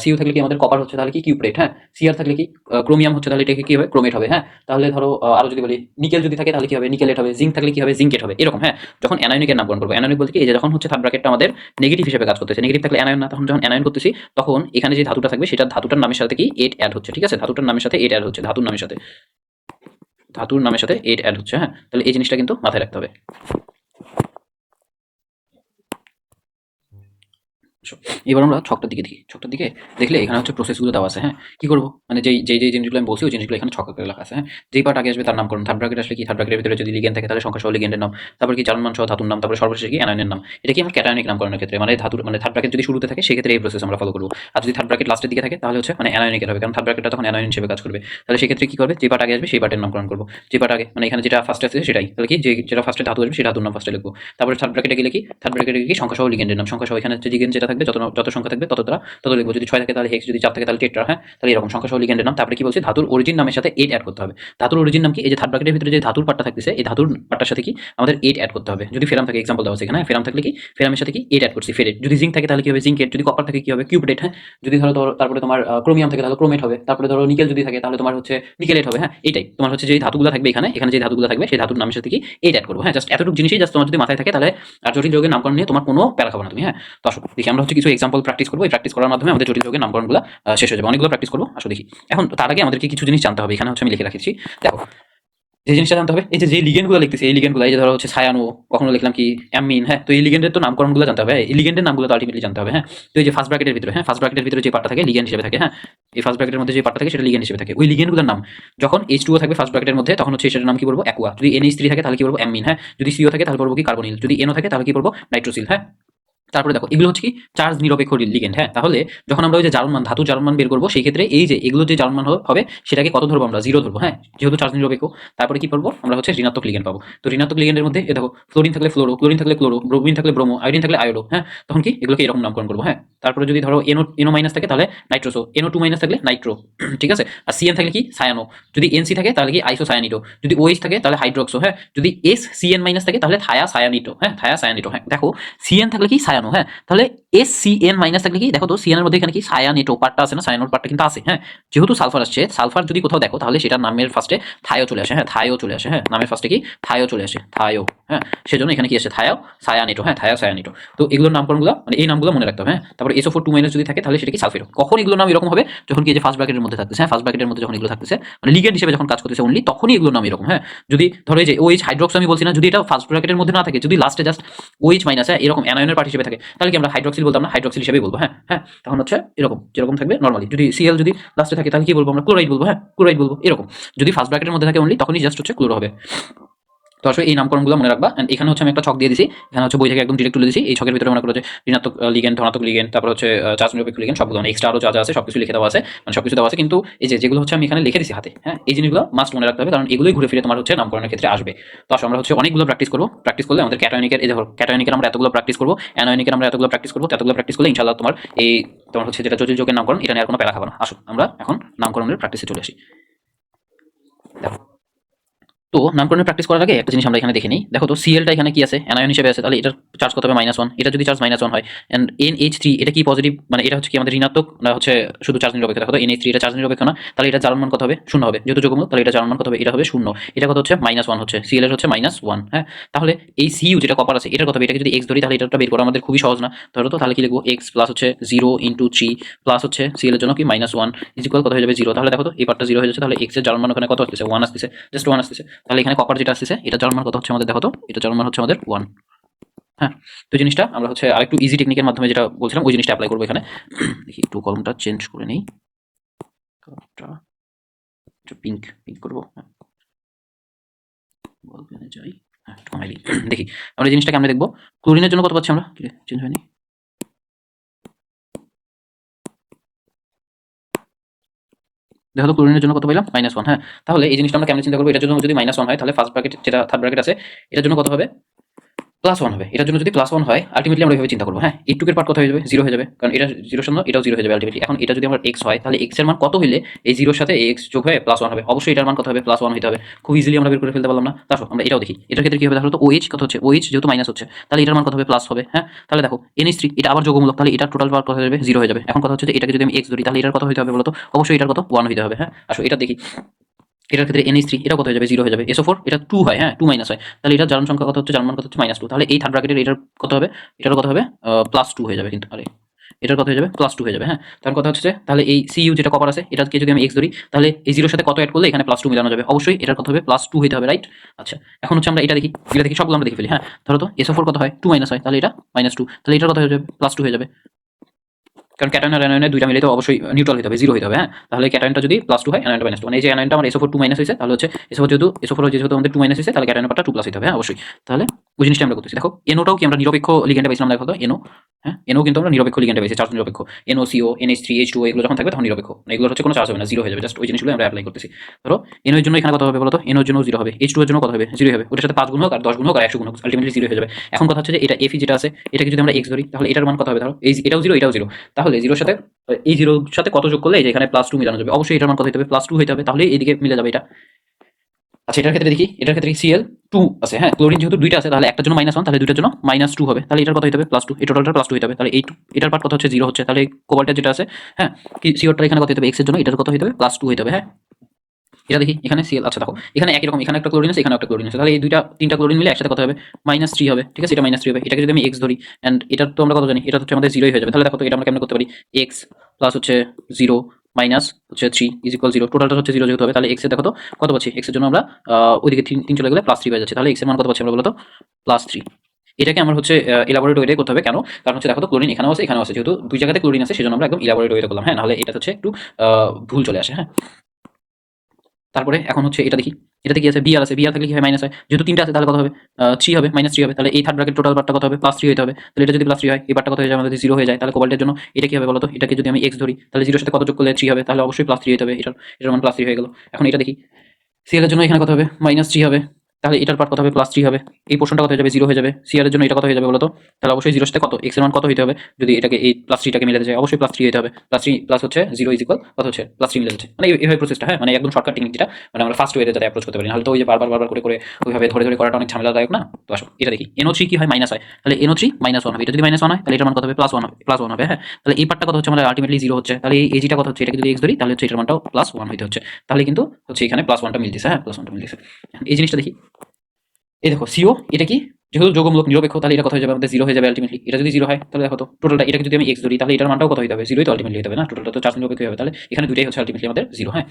সিইউ থাকলে কি আমাদের কপার হচ্ছে, তাহলে কি কিউপ্রেট। হ্যাঁ, সিআর থাকলে কি ক্রোমিয়াম হচ্ছে, তাহলে এটাকে কি হবে, ক্রোমেট হবে। হ্যাঁ, তাহলে ধরো আরো যদি বলি নিকেল যদি থাকে তাহলে কি হবে, নিকেলেট হবে। জিঙ্ক থাকলে কি হবে, জিঙ্কেট হবে, এরকম। হ্যাঁ, যখন অ্যানায়নিকের নামকরণ করবো, অ্যানায়নিক বলতে কি, এই যে যখন হচ্ছে থার্ড ব্র্যাকেটটা আমাদের নেগেটিভ হিসেবে কাজ করতেছে, নেগেটিভ থাকলে অ্যানায়ন না, তখন যখন অ্যানায়ন করতেছি তখন এখানে যে ধাতুটা থাকবে সেটা ধাতুটার নামের সাথে কি এট অ্যাড হচ্ছে। ঠিক আছে, ধাতুটার নামের সাথে এট অ্যাড হচ্ছে, ধাতুর নামের সাথে, ধাতুর নামের সাথে এট অ্যাড হচ্ছে। হ্যাঁ, তাহলে এই জিনিসটা কিন্তু মাথায় রাখতে হবে। এবার আমরা ছকটার দিকে দেখি, ছকটার দিকে দেখলে এখানে হচ্ছে প্রসেসগুলো দেওয়া আছে। হ্যাঁ, কি করবো, মানে যেই জিনিসগুলো আমি বলছি ওই জিনিসগুলো এখানে ছক করে লেখা আছে। হ্যাঁ, যেই পার্ট আগে আসবে তার নামকরণ, থার্ড ব্র্যাকেট আসলে কি, থার্ড ব্র্যাকেটের ভিতরে যদি লিগেন্ড থাকে তাহলে সংখ্যা সহ লিগেন্ডের নাম, তারপর কি জার্মান সহ ধাতুর নাম, তারপর সর্বশেষে কি অ্যানায়নের নাম। এটা কি আমার ক্যাটায়নিক নামকরণের ক্ষেত্রে, মানে ধাতুর মানে থার্ড ব্র্যাকেট যদি শুরুতে থাকে সেক্ষেত্রে এই প্রসেস আমরা ফলো করবো। আর যদি থার্ড ব্র্যাকেট লাস্টের দিকে থাকে তাহলে হচ্ছে মানে অ্যানায়নিকের হবে, কারণ থার্ড ব্র্যাকেটটা তখন অ্যানায়ন হিসেবে কাজ করবে। তাহলে সেক্ষেত্রে কি করবে, যে পার্ট আগে আসবে সেই পার্টের নামকরণ করবো, যে পার্ট আগে মানে এখানে যেটা ফার্স্টে আছে সেটাই, তাহলে কি যেটা ফার্স্টে ধাতু আসবে সেই ধাতুর নাম ফার্স্টে লিখবো। তারপরে থার্ড ব্র্যাকেটে গেলে কি, থার্ড ব্র্যাকেটে কি সংখ্যা সহ লিগেন্ডের নাম, সংখ্যা সহ এখানে হচ্ছে লিগেন্ড যেটা থাকবে থাকবে, যত সংখ্যা থাকবে তত লিখবো। যদি 6 থাকে তাহলে হেক্স, যদি 4 থাকে তাহলে টেট্রা। হ্যাঁ, তাহলে এরকম সংখ্যা সহ লিগ্যান্ডের নাম। তারপরে কি বলছি, ধাতুর অরিজিন নামের সাথে 8 অ্যাড করতে হবে। ধাতুর অরিজিন নাম কি, এই যে থার্ড ব্র্যাকেটের ভিতরে যে ধাতুর পার্টটা থাকতেছে, এই ধাতুর পার্টটার সাথে কি আমাদের 8 অ্যাড করতে হবে। যদি ফেরাম থাকে, এক্সাম্পল দেওয়া আছে এখানে, ফেরাম থাকলে কি ফেরামের সাথে কি 8 অ্যাড করছি, ফেরেট। যদি জিঙ্ক থাকে তাহলে কি হবে জিঙ্কেট, যদি কপার থাকে কি হবে কিউপ্রেট। হ্যাঁ, যদি ধরো তারপরে তোমার ক্রোমিয়াম থাকে তাহলে ক্রোমেট হবে, তারপরে ধরো নিকেল যদি থাকে তাহলে তোমার হচ্ছে নিকেলেট হবে। হ্যাঁ, এইটাই তোমার হচ্ছে যে ধাতুগুলো থাকবে এখানে যে ধাতুগুলো থাকবে সেই ধাতুর নামের সাথে কি 8 অ্যাড করবো। হ্যাঁ, জাস্ট এতটুকু জিনিসই জাস্ট তোমার যদি মাথায় থাকে তাহলে আর জটিল যৌগের নামকরণ নিয়ে তোমার কোনো প্যারা খাবো না তুমি। হ্যাঁ, তো আসো দেখি আমরা হচ্ছে কিছু এক্সাম্পল প্র্যাকটিস করবো। এই প্র্যাকটিস করার মাধ্যমে আমাদের জটিল যৌগের নামকরণগুলো শেষ হয়ে যাবে। অনেকগুলো প্র্যাকটিস করবো, আসো দেখি। এখন তার আগে আমাদেরকে কিছু জিনিস জানতে হবে, এখানে হচ্ছে আমি লিখে রাখছি। দেখো, যে জিনিসটা জানতে হবে, এই যে লিগেন্ডগুলো লিখতেছি, এই লিগেন্ডগুলো, এই যে ধরো হচ্ছে ছায়ানো, কখনো লিখলাম কি অ্যামিন। হ্যাঁ, তো এই লিগেন্ডের তো নামকরণগুলো জানতে হবে, এই লিগেন্ডের নামগুলো তো আলটিমেটলি জানতে হবে। হ্যাঁ, তো এই যে ফার্স্ট ব্র্যাকেটের ভিতরে, হ্যাঁ, ফার্স্ট ব্র্যাকেটের ভিতরে যে পার্টটা থাকে লিগেন্ড হিসেবে থাকে। হ্যাঁ, এই ফার্স্ট ব্র্যাকেটের মধ্যে যে পার্টটা থাকে সেটা লিগেন্ড হিসেবে থাকে। ওই লিগেন্ডগুলোর নাম যখন H2O থাকবে ফার্স্ট ব্র্যাকেটের মধ্যে, তখন হচ্ছে সেটার নাম কি বলবো, অ্যাকুয়া। যদি NH3 থাকে তাহলে কি বলবো, অ্যামিন। হ্যাঁ, যদি CO থাকে তাহলে বলবো কি কার্বনিল। যদি NO থাকে তাহলে কি বলবো, নাইট্রোসিল। হ্যাঁ, তারপরে দেখো এগুলো হচ্ছে কি চার্জ নিরপেক্ষ লিগেন্ড। হ্যাঁ, তাহলে যখন আমরা ওই যে জারণ মান, ধাতু জারণ মান বের করবো, সেই ক্ষেত্রে এই যে এগুলো যে জারণ মান হবে সেটাকে কত ধরবো আমরা, 0 ধরবো। হ্যাঁ, যেহেতু চার্জ নিরপেক্ষ। তারপরে কি করবো আমরা, হচ্ছে ঋণাত্মক লিগেন্ড পাবো। তো ঋণাত্মক লিগেন্ডের মধ্যে দেখো ফ্লোরিন থাকলে ফ্লোরো, ক্লোরিন থাকলে ক্লোরো, ব্রোমিন থাকলে ব্রোমো, আয়োডিন থাকলে আয়োডো। হ্যাঁ, তখন কি এগুলোকে এরকম নামকরণ করবো। হ্যাঁ, তারপরে যদি ধরো NO মাইনাস থাকে তাহলে নাইট্রোসো, NO2 মাইনাস থাকলে নাইট্রো। ঠিক আছে, আর CN থাকলে কি সায়ানো, যদি NC থাকে তাহলে কি আইসোসায়ানিটো, যদি OH থাকে তাহলে হাইড্রোক্সো। হ্যাঁ, যদি SCN মাইনাস থাকে তাহলে থায়াসায়ানিটো। হ্যাঁ, থায়াসায়ানিটো। হ্যাঁ, দেখো CN থাকলে কি সায়ানো। হ্যাঁ, তাহলে SCN মাইনাস থাকলে কি, দেখো তো CN এর মধ্যে এখানে কি সায়ানিটো পার্টটা আছে না, সায়ানোর পার্টটা কিন্তু আছে। হ্যাঁ, যেহেতু সালফার আসছে, সালফার যদি কোথাও দেখো তাহলে সেটা নামের ফার্স্টে থায়ো চলে আসে। হ্যাঁ, থায়ো চলে আসে। হ্যাঁ, নামের ফার্স্টে কি থায়ো চলে আসে, থায়ো। হ্যাঁ, সেজন্য এখানে কি আসে, থায়ো সায়ানিটো। হ্যাঁ, থায়ো সায়ানিটো। তো এগুলোর নামকরণগুলো মানে এই নামগুলো মনে রাখতে হবে। হ্যাঁ, তারপরে SO4 2 মাইনাস যদি থাকে তাহলে সেটা কি সালফেটো। কখন এগুলোর নাম এরকম হবে, যখন কি যে ফার্স্ট ব্র্যাকেটের মধ্যে থাকতেছে। হ্যাঁ, ফার্স্ট ব্র্যাকেটের মধ্যে যখন এগুলো থাকতেছে মানে লিগেন্ড হিসেবে যখন কাজ করতেছে অনলি, তখনই এগুলোর নাম এরকম। হ্যাঁ, যদি ধরো এই যে OH হাইড্রোক্স আমি বলছি না, যদি এটা ফার্স্ট ব্র্যাকেটের মধ্যে না থাকে, যদি লাস্টে জাস্ট OH মাইনাস এরকম অ্যানায়নের পার্ট হিসেবে থাকে, তাহলে কি আমরা হাইড্রোক্সিল বলতাম না, হাইড্রোক্সিল হিসেবেই বলবো। হ্যাঁ, হ্যাঁ, তখন হচ্ছে এরকম যেরকম থাকবে নরমালি। যদি Cl যদি লাস্টে থাকে তাহলে কি বলবো আমরা, ক্লোরাইড বলবো। হ্যাঁ, ক্লোরাইড বলবো এরকম। যদি ফার্স্ট ব্র্যাকেটের মধ্যে থাকে অনলি, তখনই জাস্ট হচ্ছে ক্লোরো হবে। তো আসলে এই নামকরণগুলো মনে রাখবা। এন্ড এখানে হচ্ছে আমি একটা ছক দিয়ে দিছি, এখানে হচ্ছে বই থেকে একদম ডিরেক্ট তুলে দিছি। এই ছকের ভিতরে মনে করো যে ঋণাত্মক লিগেন্ড, ধনাত্মক লিগেন্ড, তারপর হচ্ছে চার্জ নিরপেক্ষ লিগেন্ড, সবগুলো এক্সট্রা আরো যা যা আছে সবকিছু লিখে দেওয়া আছে, মানে সবকিছু দেওয়া আছে। কিন্তু এই যে যেগুলো হচ্ছে আমি এখানে লিখে দিছি হাতে, হ্যাঁ, এই জিনিসগুলো মাস্ট মনে রাখতে হবে, কারণ এগুলোই ঘুরে ফিরে তোমার হচ্ছে নামকরণের ক্ষেত্রে আসবে। তো আসলে আমরা হচ্ছে অনেকগুলো প্র্যাকটিস করবো। প্র্যাকটিস করলে আমাদের ক্যাটায়নিকের, এই দেখো ক্যাটায়নিকের আমরা এতগুলো প্র্যাকটিস করবো, অ্যানায়নিকের আমরা এতগুলো প্র্যাকটিস করবো। এতগুলো প্র্যাকটিস করলে ইনশাআল্লাহ তোমার এই তোমার হচ্ছে যেটা জটিল যৌগের নামকরণ, এটা নিয়ে আর কোনো প্যারা খাবে না। আসো আমরা এখন নামকরণের প্র্যাকটিসে চলে আসি। দেখো, তো নামকরণের প্র্যাকটিস করার আগে একটা জিনিস আমরা এখানে দেখে নিই। দেখো তো সিএলটা এখানে কি আছে, অ্যানায়ন হিসেবে আছে, তাহলে এটার চার্জ কত হবে, -1। এটা যদি চার্জ -1 হয়, এন্ড NH3 এটা কি পজিটিভ, মানে এটা হচ্ছে কি আমাদের ঋণাত্মক না হচ্ছে শুধু চার্জ নিরপেক্ষ। দেখো তো NH3 এটা চার্জ নিরপেক্ষ না, তাহলে এটা জারণ মান কত হবে, 0 হবে। যেহেতু যৌগমূলক তাহলে এটা জারণ মান কত হবে, এটা হবে 0। এটা কত হচ্ছে -1 হচ্ছে, সিএল এর হচ্ছে -1। হ্যাঁ, তাহলে এই Cu যেটা কপার আছে এটার কত হবে, এটাকে যদি x ধরি তাহলে এটা বের করা আমাদের খুবই সহজ না। ধরো তো তাহলে কি লিখবো, x প্লাস হচ্ছে 0 × 3 প্লাস হচ্ছে সিএল এর জন্য কি -1 ইজ ইকুয়াল কত হয়ে যাবে, 0। তাহলে দেখো তো এই পার্টটা 0 হয়ে যাচ্ছে, তাহলে x এর জারণ মান ওখানে কত আসছে, 1 আসছে, জাস্ট 1 আসছে। তাহলে এখানে কপার যেটা আসছে এটা জারণ মান কত হচ্ছে আমাদের, দেখো তো এটা জারণ মান হচ্ছে আমাদের 1। হ্যাঁ, তো জিনিসটা আমরা হচ্ছে আরেকটু ইজি টেকনিকের মাধ্যমে যেটা বলছিলাম ওই জিনিসটা অ্যাপ্লাই করবো এখানে। দেখি একটু কলমটা চেঞ্জ করে নেই, কলমটা একটু পিঙ্ক করবো। বলবেন যাই, হ্যাঁ একটু কমাই দিই। দেখি আমরা এই জিনিসটাকে আমরা দেখবো, ক্লোরিনের জন্য কত পাচ্ছি আমরা, চেঞ্জ হয়নি। দেখো তো ক্লোরিনের জন্য কত পাইলাম, -1। হ্যাঁ, তাহলে এই জিনিসটা আমরা কেমন চিন্তা করবো, এটার জন্য যদি -1 হয় তাহলে ফার্স্ট ব্র্যাকেট যেটা থার্ড ব্র্যাকেট আছে এটার জন্য কত হবে, +1 হবে। এটার জন্য যদি +1 হয় আলটিমেটলি আমরা এইভাবে চিন্তা করবো। হ্যাঁ, এই টুকের পার্ট কত হয়ে যাবে, 0 হয়ে যাবে, কারণ এটা 0 শূন্য, এটাও 0 হয়ে যাবে আলটিমেটলি। এখন এটা যদি আমার x হয় তাহলে x এর মান কত হইলে এই 0 এর সাথে এই x যোগ হয়ে +1 হবে, অবশ্যই এটার মান কত হবে, +1 হইতে হবে। খুব ইজিলি আমরা বের করে ফেলতে পারলাম না। তারপর আমরা এটাও দেখি, এটার ক্ষেত্রে কি হবে, দেখো তো OH কত হচ্ছে, OH যেহেতু মাইনাস হচ্ছে তাহলে এটার মান কত হবে, প্লাস হবে। হ্যাঁ, তাহলে দেখো NH3 এটা আবার যৌগমূলক, তাহলে এটার টোটাল পাওয়ার কত হয়ে যাবে, 0 হয়ে যাবে। এখন কথা হচ্ছে যে এটাকে যদি আমি x ধরি তাহলে এটার কত হইতে হবে বলতো, অবশ্যই এটার কত 1 হইতে হবে। হ্যাঁ, আসো এটা দেখি, এটার ক্ষেত্রে NH3 এটা কত হয়ে যাবে, 0 হয়ে যাবে। SO4 এটা 2 হয়, হ্যাঁ 2 মাইনাস হয়, তাহলে এটার জারণ সংখ্যা কত হচ্ছে, জারণ মান কত হচ্ছে -2। তাহলে এই থার্ড ব্র্যাকেটের এটার কত হবে, এটার কত হবে +2 হয়ে যাবে। কিন্তু আরে এটার কত হয়ে যাবে, +2 হয়ে যাবে। হ্যাঁ, তার কথা হচ্ছে যে তাহলে এই Cu যেটা কপার আছে এটাকে যদি আমি x ধরি তাহলে এই 0 এর সাথে কত অ্যাড করলে এখানে +2 মিলানো যাবে, অবশ্যই এটার কত হবে, +2 হইতে হবে, রাইট। আচ্ছা, এখন হচ্ছে আমরা এটা দেখি, সবগুলো আমরা দেখে ফেলি। হ্যাঁ, ধরো তো SO4 কত হয়, 2 মাইনাস হয়, তাহলে এটা -2, তাহলে এটার কত হয়ে যাবে, +2 হয়ে যাবে, কারণ ক্যাটায়ন আর অ্যানায়নে দুইটা মিলে তো অবশ্যই নিউট্রাল হতে হবে, 0 হতে হবে। হ্যাঁ, তাহলে ক্যাটায়নটা যদি +2 হয়, অ্যানায়নটা -2, মানে এই যে অ্যানায়নটা আমার SO4 2 মাইনাস হয়েছে, তাহলে হচ্ছে SO4 যেহেতু আমাদের 2 মাইনাস হয়েছে, তাহলে ক্যাটায়নের পার্টটা 2 প্লাস হতে হবে। হ্যাঁ, অবশ্যই। তাহলে ওই জিনিসটা আমরা করতেছি। দেখো এনোটাও কি আমরা নিরপেক্ষ লিগ্যান্ডে পেয়েছিলাম, দেখো তো এনো, হ্যাঁ এনো কিন্তু আমরা নিরপেক্ষ লিগ্যান্ডে পেয়েছি, চার্জ নিরপেক্ষ। এনও সিও NH3 H2O এগুলো যখন থাকবে তখন নিরপেক্ষ, এগুলো হচ্ছে কোনো চার্জ হবে না, জিরো হয়ে যাবে। জাস্ট ওই জিনিসগুলো আমরা অ্যাপ্লাই করতেছি। ধরো এনো এর জন্য এখানে কত হবে বলো তো, এনো এর জন্য জিরো হবে, H2 এর জন্য কত হবে, জিরো হবে। ওটার সাথে 5 গুণ হোক আর 10 গুণ হোক আর 100 গুণ হোক, আলটিমেটলি জিরো হয়ে যাবে। এখন কথা হচ্ছে যে এটা Fe যেটা আছে এটাকে যদি আমরা x ধরি তাহলে এটার মান কত হবে, ধরো এই এটাও জিরো এটাও জিরো, তাহলে জিরোর সাথে এই জিরোর সাথে কত যোগ করলে এই যে এখানে +2 মিলানো যাবে, অবশ্যই এটার মান কত হতে হবে, +2 হতে হবে, তাহলে এইদিকে মিলে যাবে এটা। আচ্ছা এটার ক্ষেত্রে দেখি, এটার ক্ষেত্রে Cl2 আছে, হ্যাঁ ক্লোরিন যেহেতু দুইটা আছে তাহলে একটার জন্য -1 তাহলে দুইটার জন্য -2 হবে, তাহলে এটার কত হতে হবে +2, এই টোটালটা +2 হতে হবে, তাহলে এই এটার পার্ট কত হচ্ছে 0 হচ্ছে, তাহলে কোবাল্টের যেটা আছে হ্যাঁ কি সিওরটা এখানে কত হতে হবে x এর জন্য, এটার কত হতে হবে +2 হতে হবে। হ্যাঁ এটা দেখি এখানে Cl, আচ্ছা দেখো এখানে একই রকম, এখানে একটা ক্লোরিন আছে এখানে একটা ক্লোরিন আছে, তাহলে এই দুইটা তিনটা ক্লোরিন মিলে একসাথে কত হবে -3 হবে, ঠিক আছে এটা -3 হবে। এটাকে যদি আমি x ধরি এন্ড এটা তো আমরা কত জানি, এটা হচ্ছে আমাদের 0 হয়ে যাবে, তাহলে দেখো তো এটা আমরা কেমনে করতে পারি, x প্লাস হচ্ছে 0 মাইনাস হচ্ছে 3 ইজ ইকুয়াল 0, টোটালটা হচ্ছে 0 যেহেতু হবে, তাহলে x এর দেখো তো কত পাচ্ছি, x এর জন্য আমরা ওইদিকে 3 চলে গেলে +3 হয়ে যাচ্ছে, তাহলে x এর মান কত পাচ্ছি আমরা বলো তো +3। এটাকে আমার হচ্ছে ইলাবোরেট ওয়েতে করতে হবে, কেন কারণ হচ্ছে দেখো তো ক্লোরিন এখানেও আছে এখানেও আছে, যেহেতু দুই জায়গাতে ক্লোরিন আছে সেজন্য আমরা একদম ইলাবোরেট ওয়েতে করলাম, হ্যাঁ নাহলে এটা হচ্ছে একটু ভুল চলে আসে। হ্যাঁ তারপরে এখন হচ্ছে এটা দেখি, এটাতে কি আছে বিআর আছে, বিআর থাকলে কি হয় মাইনাস হয়, যেহেতু তিনটা আছে তাহলে কত হবে 3 হবে, -3 হবে, তাহলে এই থার্ড ব্র্যাকেট টোটাল পার্টটা কত হবে +3 হতে হবে, তাহলে এটা যদি +3 হয় এই পার্টটা কত হয়ে যায় আমাদের 0 হয়ে যায়, তাহলে কোবাল্টের জন্য এটা কি হবে বলো তো, এটাকে যদি আমি x ধরি তাহলে 0 এর সাথে কত যোগ করলে 3 হবে, তাহলে অবশ্যই +3 হতে হবে, এটার মান +3 হয়ে গেল। এখন এটা দেখি Cl এর জন্য এখানে কত হবে -3 হবে, তাহলে এটার পার্ট কত হবে +3 হবে, এই পোর্শনটা কত হয়ে যাবে 0 হয়ে যাবে, Cl এর জন্য এটা কত হয়ে যাবে বলো তো, তাহলে অবশ্যই 0 এর সাথে কত x এর মান কত হতে হবে, যদি এটাকে এই +3টাকে মিলাতে চাই অবশ্যই +3 হতে হবে, +3 প্লাস হচ্ছে 0 ইজ ইকুয়াল কত হচ্ছে +3 মিলে যাচ্ছে, মানে এইভাবে প্রসেসটা। হ্যাঁ মানে একদম শর্টকাট টেকনিক যেটা, মানে আমরা ফার্স্ট ওয়েতে যাতে অ্যাপ্রোচ করতে পারি, নাহলে তো ওই যে বারবার বারবার করে করে ওইভাবে ধরে ধরে করাটা অনেক ঝামেলাদায়ক না। তো আসো এটা দেখি NO3 কি হয় মাইনাস হয়, তাহলে NO3 -1 হবে, এটা যদি -1 হয় তাহলে এটার মান কত হবে +1 হবে, +1 হবে। হ্যাঁ তাহলে এই পার্টটা কত হচ্ছে আমাদের আলটিমেটলি 0 হচ্ছে, তাহলে এই এজিটা কত হচ্ছে, এটাকে যদি x ধরি তাহলে হচ্ছে এটার মানটাও +1 হইতে হচ্ছে, তাহলে কিন্তু হচ্ছে এখানে +1টা মিলতেছে। হ্যাঁ +1টা মিলতেছে, এই জিনিসটা দেখি। এই দেখো সিও এটা কি, যেহেতু যোগমূলক নিরপেক্ষ তাহলে এটা কত হয়ে যাবে আমাদের 0 হয়ে যাবে আলটিমেটলি, এটা যদি 0 হয় তাহলে দেখো তো টোটালটা, এটাকে যদি আমি x ধরি তাহলে এটার মানটাও কত হতে হবে 0 তো আলটিমেটলি হতে হবে না, টোটালটা তো চার্জ নিরপেক্ষ হবে, তাহলে এখানে দুইটাই হচ্ছে আলটিমেটলি আমাদের 0। হ্যাঁ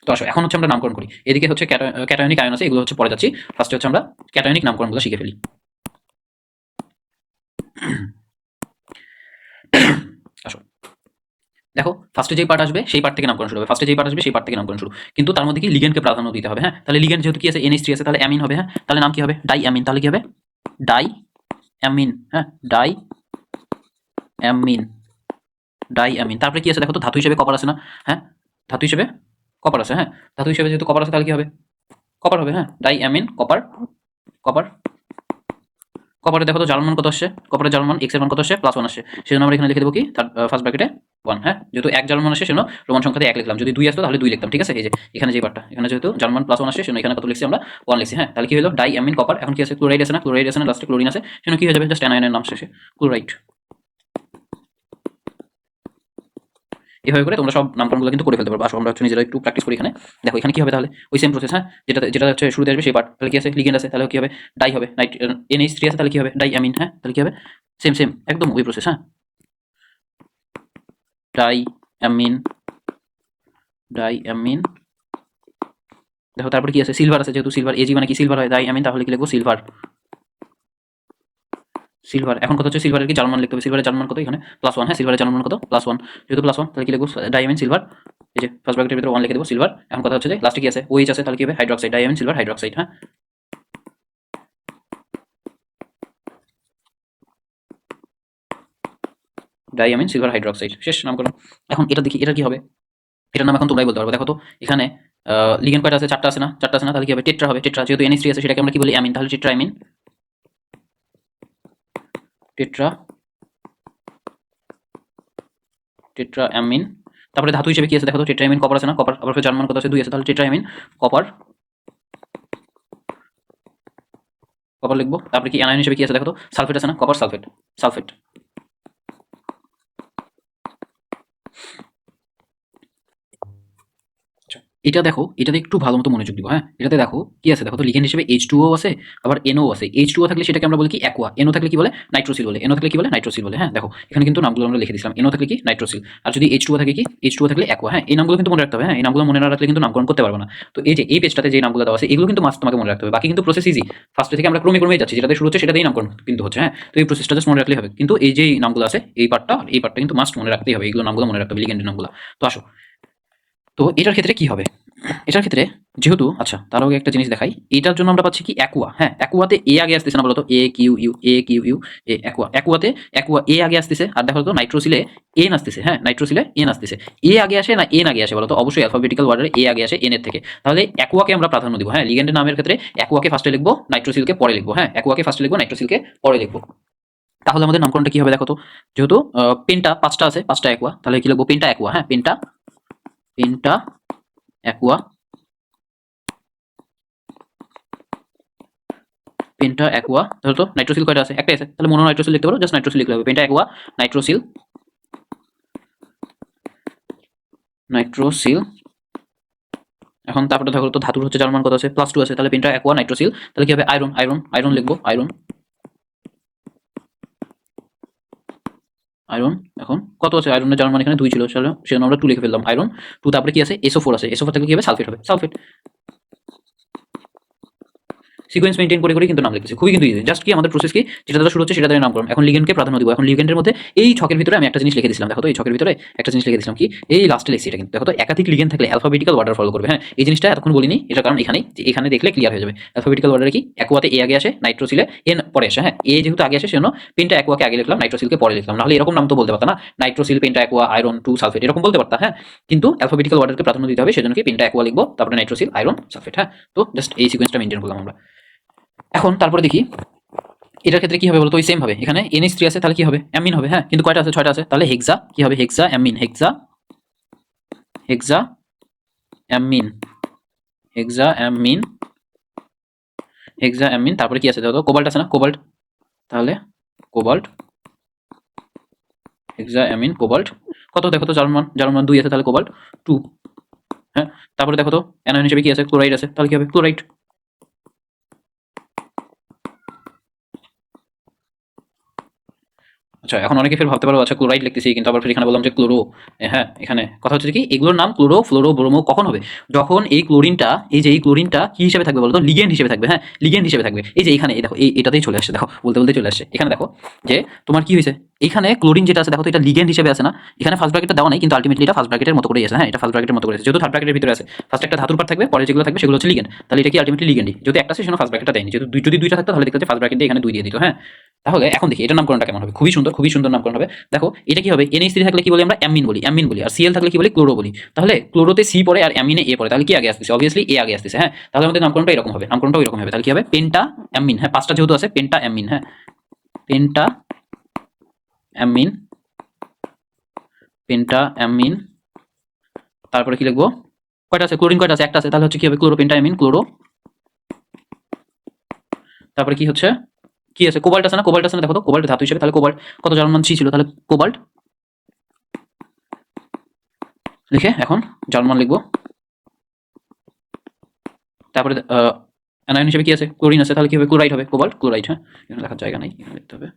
তো আসো এখন হচ্ছে আমরা নামকরণ করি, এদিকে হচ্ছে ক্যাটায়নিক আয়ন আছে এগুলো হচ্ছে পরে যাচ্ছি, ফার্স্টে হচ্ছে আমরা ক্যাটায়নিক নামকরণগুলো শিখে ফেলি। আসো দেখো ফার্স্টে যেই পার্ট আসবে সেই পার্ট থেকে নামকরণ শুরু হবে, ফার্স্টে যেই পার্ট আসবে সেই পার্ট থেকে নামকরণ শুরু, কিন্তু তার মধ্যে কি লিগ্যান্ডকে প্রাধান্য দিতে হবে। হ্যাঁ তাহলে লিগ্যান্ড যেহেতু কি আছে NH3 আছে তাহলে অ্যামিন হবে, হ্যাঁ তাহলে নাম কি হবে ডাই অ্যামিন, তাহলে কি হবে ডাই অ্যামিন, হ্যাঁ ডাই অ্যামিন, ডাই অ্যামিন। তারপরে কি আছে দেখো তো ধাতু হিসেবে কপার আছে না, হ্যাঁ ধাতু হিসেবে কপার আছে, হ্যাঁ ধাতু হিসেবে যেহেতু কপার আছে তাহলে কি হবে কপার হবে, হ্যাঁ ডাই অ্যামিন কপার, কপার। কপারে দেখো তো জার্মান মান কত আসছে, কপারের জার্মান মান x এর মান কত আসছে +1 আসছে, সেজন্য আমরা এখানে লিখে দেবো কি ফার্স্ট ব্র্যাকেটে 1। হ্যাঁ যেহেতু এক জার্মান আসছে সেজন্য রোমান সংখ্যাতে 1 লিখলাম, যদি 2 আসতো তাহলে 2 লিখতাম, ঠিক আছে। এই যে এখানে যে পার্টটা এখানে যেহেতু জার্মান +1 আসছে সেজন্য এখানে কত লিখছি আমরা 1 লিখছি। হ্যাঁ তাহলে কি হলো ডাই অ্যামিন কপার, এখন কি আছে ক্লোরাইড আছে না, ক্লোরাইড আছে না লাস্টে ক্লোরিন আছে, সেজন্য কি হয়ে যাবে জাস্ট অ্যানায়নের নাম শেষে ক্লোরাইড। এভাবে করে তোমরা সব নামকরণগুলো কিন্তু করে ফেলতে পারবে। আসো আমরা হচ্ছে নিজেরা একটু প্র্যাকটিস করি এখানে। দেখো এখানে কি হবে তাহলে ওই সেম প্রসেস, হ্যাঁ যেটা যেটা হচ্ছে শুরুতে আসবে সেই পার্ট, তাহলে কি আছে লিগেন্ড আছে তাহলে কি হবে ডাই হবে, NH3 আছে তাহলে কি হবে ডাই অ্যামিন, হ্যাঁ তাহলে কি হবে সেম সেম একদম ওই প্রসেস। হ্যাঁ ডাই অ্যামিন, ডাই অ্যামিন। দেখো তারপরে কি আছে সিলভার আছে, যেহেতু সিলভার এজি মানে কি সিলভার হয়, ডাই অ্যামিন তাহলে কি লিখবো সিলভার, সিলভার। এখন কত হচ্ছে সিলভারের কি জার্মান লিখতে হবে, সিলভারের জার্মান কত এখানে +1, হ্যাঁ সিলভারের জার্মান কত +1, যেহেতু +1 তাহলে কি লিখবো ডাইয়ামিন সিলভার, এই যে ফার্স্ট ব্র্যাকেটের ভিতরে 1 লিখে দেবো সিলভার। এখন কথা হচ্ছে যে লাস্টে কি আছে OH আছে তাহলে কি হবে হাইড্রোক্সাইড, ডাইয়ামিন সিলভার হাইড্রোক্সাইড। হ্যাঁ ডাইয়ামিন সিলভার হাইড্রোক্সাইড, শেষ নামকরণ। এখন এটা দেখি এটা কি হবে, এটার নাম এখন তোমরাই বলতে পারবে। দেখো তো এখানে লিগেন্ড কয়টা আছে, চারটা আছে না, চারটা আছে না, তাহলে কি হবে টেট্রা হবে, টেট্রা যেহেতু NH3 আছে সেটাকে আমরা কি বলি অ্যামিন, তাহলে tetra amine, tetra, tetra amine. তারপরে ধাতু হিসেবে কি আছে দেখো তো টেট্রা অ্যামিন কপার আছে না, কপার, আবার জার্মান কত আছে 2 আছে, তাহলে টেট্রা অ্যামিন কপার, কপার লিখবো। তারপরে কি অ্যানায়ন হিসেবে কি আছে দেখো তো সালফেট আছে না, কপার সালফেট, সালফেট। এটা দেখো এটাতে একটু ভালো মতো মনোযোগ দিব। হ্যাঁ এটাতে দেখো কি আছে দেখো তো লিগেন্ড হিসেবে H2O আছে আবার NO আছে, H2O থাকলে সেটাকে আমরা বলি কি অ্যাকোয়া, NO থাকলে কি বলে নাইট্রোসিল বলে, NO থাকলে কি বলে নাইট্রোসিল বলে। হ্যাঁ দেখো এখানে কিন্তু নামগুলো আমরা লিখে দিয়েছিলাম, NO থাকলে কি নাইট্রোসিল, আর যদি H2O থাকে কি H2O থাকলে অ্যাকোয়া। হ্যাঁ এই নামগুলো কিন্তু মনে রাখতে হবে, হ্যাঁ এই নামগুলো মনে না রাখলে কিন্তু নামকরণ করতে পারবো না। তো এই যে এই পেজটাতে যে নামগুলো দেওয়া আছে এগুলো কিন্তু মাস্ট তোমাকে মনে রাখতে হবে, বাকি কিন্তু প্রসেস ইজি, ফার্স্ট থেকে আমরা ক্রমে ক্রমে যাচ্ছি, যেটাতে শুরু হচ্ছে সেটাতেই নামকরণ কিন্তু হচ্ছে। হ্যাঁ তো এই প্রসেসটা জাস্ট মনে রাখলেই হবে, কিন্তু এই যে নামগুলো আছে এই পার্টটা কিন্তু মাস্ট মনে রাখতেই হবে, এইগুলো নামগুলো মনে রাখতে হবে লিগেন্ডের নামগুলো। তো আসো তো এটার ক্ষেত্রে কি হবে এটার ক্ষেত্রে যেহেতু আচ্ছা তার আগে একটা জিনিস দেখাই, এটার জন্য আমরা পাচ্ছি কি অ্যাকুয়া, হ্যাঁ অ্যাকুয়াতে এ আগে আসতেছে না বলতো, এ কিউ ইউ এ অ্যাকুয়াতে অ্যাকুয়া এ আগে আসতেছে, আর দেখো তো নাইট্রোসিলে এন আসতেছে, হ্যাঁ নাইট্রোসিলে এন আসতেছে, এ আগে আসে না এন আগে আসে বলতো, অবশ্যই অ্যালফাবেটিক্যাল অর্ডারে এ আগে আসে এন এর থেকে, তাহলে অ্যাকুয়াকে আমরা প্রাধান্য দিব, হ্যাঁ লিগ্যান্ডের নামের ক্ষেত্রে অ্যাকুয়াকে ফার্স্টে লিখবো, নাইট্রোসিলকে পরে লিখবো, হ্যাঁ অ্যাকুয়াকে ফার্স্টে লিখবো, নাইট্রোসিলকে পরে লিখবো। তাহলে আমাদের নামকরণটা কি হবে দেখো তো, যেহেতু পেন্টা পাঁচটা আছে, পাঁচটা অ্যাকুয়া, তাহলে কি লিখবো পেন্টা অ্যাকুয়া, হ্যাঁ penta penta Aqua, penta Aqua. ধরো তো নাইট্রোসিল কয়টা আছে, একটাই আছে, তাহলে মনো নাইট্রোসিল লিখতে পারো, জাস্ট নাইট্রোসিল লিখলে হবে, পেন্টা অ্যাকুয়া নাইট্রোসিল, নাইট্রোসিল। এখন তারপরে দেখো তো ধাতুর হচ্ছে জার্মান কত আছে, +2 আছে, তাহলে পেন্টা অ্যাকুয়া নাইট্রোসিল, তাহলে কি হবে আয়রন, আয়রন লিখবো, আয়রন, আয়রন। এখন কত আছে আয়রনের জার্মান, এখানে 2 ছিল, চলো সেজন্য আমরা 2 লিখে ফেললাম, আয়রন 2। তারপরে কি আছে SO4 আছে, SO4 থাকলে কি হবে সালফেট হবে, সালফেট। সিকোয়েন্স মেইনটেইন করে করে কিন্তু নাম লিখতেছি, খুবই কিন্তু ইজি, জাস্ট কি আমাদের প্রসেস কি, যেটা দ্বারা শুরু হচ্ছে সেটা দ্বারা নামকরণ। এখন লিগেন্ডকে প্রাধান্য দিব, এখন লিগেন্ডের মধ্যে এই ছকের ভিতরে আমি একটা জিনিস লিখে দিয়েছিলাম, দেখো তো এই ছকের ভিতরে একটা জিনিস লিখে দিয়েছিলাম কি, এই লাস্টে লিখছি এটা, কিন্তু দেখো তো একাধিক লিগেন্ড থাকলে অ্যালফাবেটিক্যাল অর্ডার ফলো করবে, হ্যাঁ এই জিনিসটা এতক্ষণ বলিনি, এটা কারণ এখানেই এখানে দেখলে ক্লিয়ার হয়ে যাবে। অ্যালফাবেটিক্যাল অর্ডারে কি অ্যাকুয়াতে এ আগে আসে, নাইট্রোসিলে এন পরে আসে, হ্যাঁ এ যেহেতু আগে আসে সেজন্য পেন্টা অ্যাকুয়াকে আগে লিখলাম, নাইট্রোসিলকে পরে লিখলাম, নাহলে এরকম নাম তো বলতে পারতা না, nitrosyl penta Aqua iron 2 sulphate এরকম বলতে পারতা, হ্যাঁ কিন্তু অ্যালফাবেটিক্যাল অর্ডারকে প্রাধান্য দিতে হবে, সেজন্য কি পেন্টা অ্যাকুয়া লিখবো, তারপরে নাইট্রোসিল আয়রন সালফেট, হ্যাঁ তো জাস্ট এই সিকোয়েন্সটা মেইনটেইন করলাম আমরা। এখন তারপরে দেখি এটার ক্ষেত্রে কি হবে বলতো, ওই সেম ভাবে এখানে NH3 আছে, তাহলে কি হবে অ্যামিন হবে, হ্যাঁ কিন্তু কয়টা আছে, 6টা আছে, তাহলে হেক্সা কি হবে, হেক্সা অ্যামিন, হেক্সা হেক্সা অ্যামিন, হেক্সা অ্যামিন, হেক্সা অ্যামিন। তারপরে কি আছে দেখো তো, কোবাল্ট আছে না, কোবাল্ট, তাহলে কোবাল্ট, হেক্সা অ্যামিন কোবাল্ট। কত দেখো তো, জার্মান 2 আছে, তাহলে কোবাল্ট 2, হ্যাঁ। তারপরে দেখো তো অ্যানায়ন হিসেবে কি আছে, ক্লোরাইড আছে, তাহলে কি হবে ক্লোরাইড। আচ্ছা এখন অনেকে ফের ভাবতে পারো আচ্ছা ক্লোরাইড লিখতেছি, কিন্তু আবার ফের এখানে বললাম যে ক্লোরো, হ্যাঁ এখানে কথা হচ্ছে কি এগুলোর নাম ক্লোরো ফ্লোরো ব্রোমো কখন হবে, যখন এই ক্লোরিনটা, এই যে এই ক্লোরিনটা কি হিসেবে থাকবে বলতো, লিগেন্ড হিসেবে থাকবে, হ্যাঁ লিগেন্ড হিসেবে থাকবে। এই যে এখানে এই দেখো এটাতেই চলে আসছে, দেখো বলতে বলতে চলে আসছে, এখানে দেখো যে তোমার কি হয়েছে, এখানে ক্লোরিন যেটা আছে দেখো তো এটা লিগেন্ড হিসেবে আছে না, এখানে ফার্স্ট ব্র্যাকেটটা দেওয়া নাই, কিন্তু আলটিমেটলি এটা ফার্স্ট ব্র্যাকেটের মতো করেই আছে, হ্যাঁ এটা ফার্স্ট ব্র্যাকেটের মতো করেছে, যেহেতু থার্ড ব্র্যাকেটের ভিতরে আছে, ফার্স্ট একটা ধাতুর পার্ট থাকবে, পরে যেগুলো থাকবে সেগুলো হচ্ছে লিগেন্ড, তাহলে এটা কি আলটিমেটলি লিগেন্ডই, যদি একটা আছে সেজন্য ফার্স্ট ব্র্যাকেটটা দেয়নি, যেহেতু যদি দুইটা থাকতো তাহলে দেখতে ফার্স্ট ব্র্যাকেট দিয়ে এখানে 2 দিয়ে দিত, হ্যাঁ। তাহলে এখন দেখি এটার নামকরণটা কেমন হবে, খুবই সুন্দর নামকরণ হবে। দেখো এটা কি হবে, NH3 থাকলে কি বলি আমরা অ্যামিন বলি, আর Cl থাকলে কি বলি ক্লোরো বলি, তাহলে ক্লোরোতে সি পড়ে আর অ্যামিনে এ পড়ে, তাহলে কি আগে আসতেছে, অবভিয়াসলি এ আগে আসতেছে, হ্যাঁ তাহলে আমাদের নামকরণটা এরকম হবে, নামকরণটাও এরকম হবে, তাহলে কি হবে পেন্টা অ্যামিন, হ্যাঁ 5টা যেহেতু আছে পেন্টা অ্যামিন, হ্যাঁ পেন্টা অ্যামিন, পেন্টা অ্যামিন। তারপরে কি লিখবো, কয়টা আছে ক্লোরিন, কয়টা আছে একটা আছে, তাহলে হচ্ছে কি হবে ক্লোরো পেন্টা অ্যামিন ক্লোরো। তারপরে কি হচ্ছে, কি আছে কোবাল্ট আছে না, কোবাল্ট আছে না, দেখো তো কোবাল্ট ধাতু হিসেবে, তাহলে কোবাল্ট কত জার্মান সি ছিল, তাহলে কোবাল্ট লিখে এখন জার্মান লিখবো। তারপরে অ্যানায়ন হিসেবে কি আছে, ক্লোরিন আছে, তাহলে কি হবে ক্লোরাইড হবে, কোবাল্ট ক্লোরাইড, হ্যাঁ এখানে লেখার জায়গা নাই, এখানে লিখতে হবে।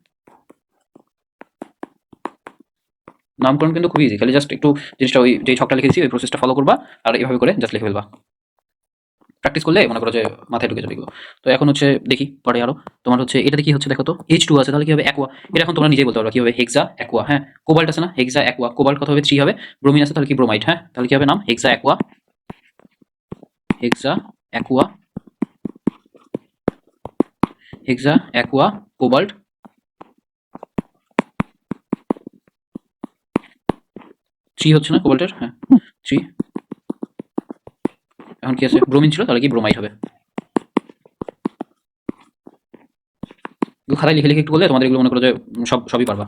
নামকরণ কিন্তু খুবই ইজি, খালি জাস্ট একটু জিনিসটা ওই যে ছকটা লিখেছি ওই প্রসেসটা ফলো করবা, আর এইভাবে করে জাস্ট লিখে ফেলবা, প্র্যাকটিস করলে মনে করো যে মাথায় ঢুকে যাবে এগুলো। তো এখন হচ্ছে দেখি পরে আরো, তোমার হচ্ছে এটাতে কি হচ্ছে দেখো তো, H2 আছে, তাহলে কি হবে অ্যাকোয়া, এটা এখন তোমরা নিজেই বলতে পারবে কি হবে, হেক্সা অ্যাকোয়া, হ্যাঁ কোবাল্ট আছে না হেক্সা অ্যাকোয়া, কোবাল্ট কত হবে 3 হবে, ব্রোমিন আছে তাহলে কি ব্রোমাইড, হ্যাঁ তাহলে কি হবে নাম হেক্সা অ্যাকোয়া, হেক্সা অ্যাকোয়া, হেক্সা অ্যাকোয়া কোবাল্ট 3 হচ্ছে না কোবাল্টের, হ্যাঁ 3। এখন কি আছে ব্রোমিন ছিল, তাহলে কি ব্রোমাইড হবে। খাতায় লিখে লিখে একটু করলে তোমাদের এগুলো মনে করো যে সবই পারবা।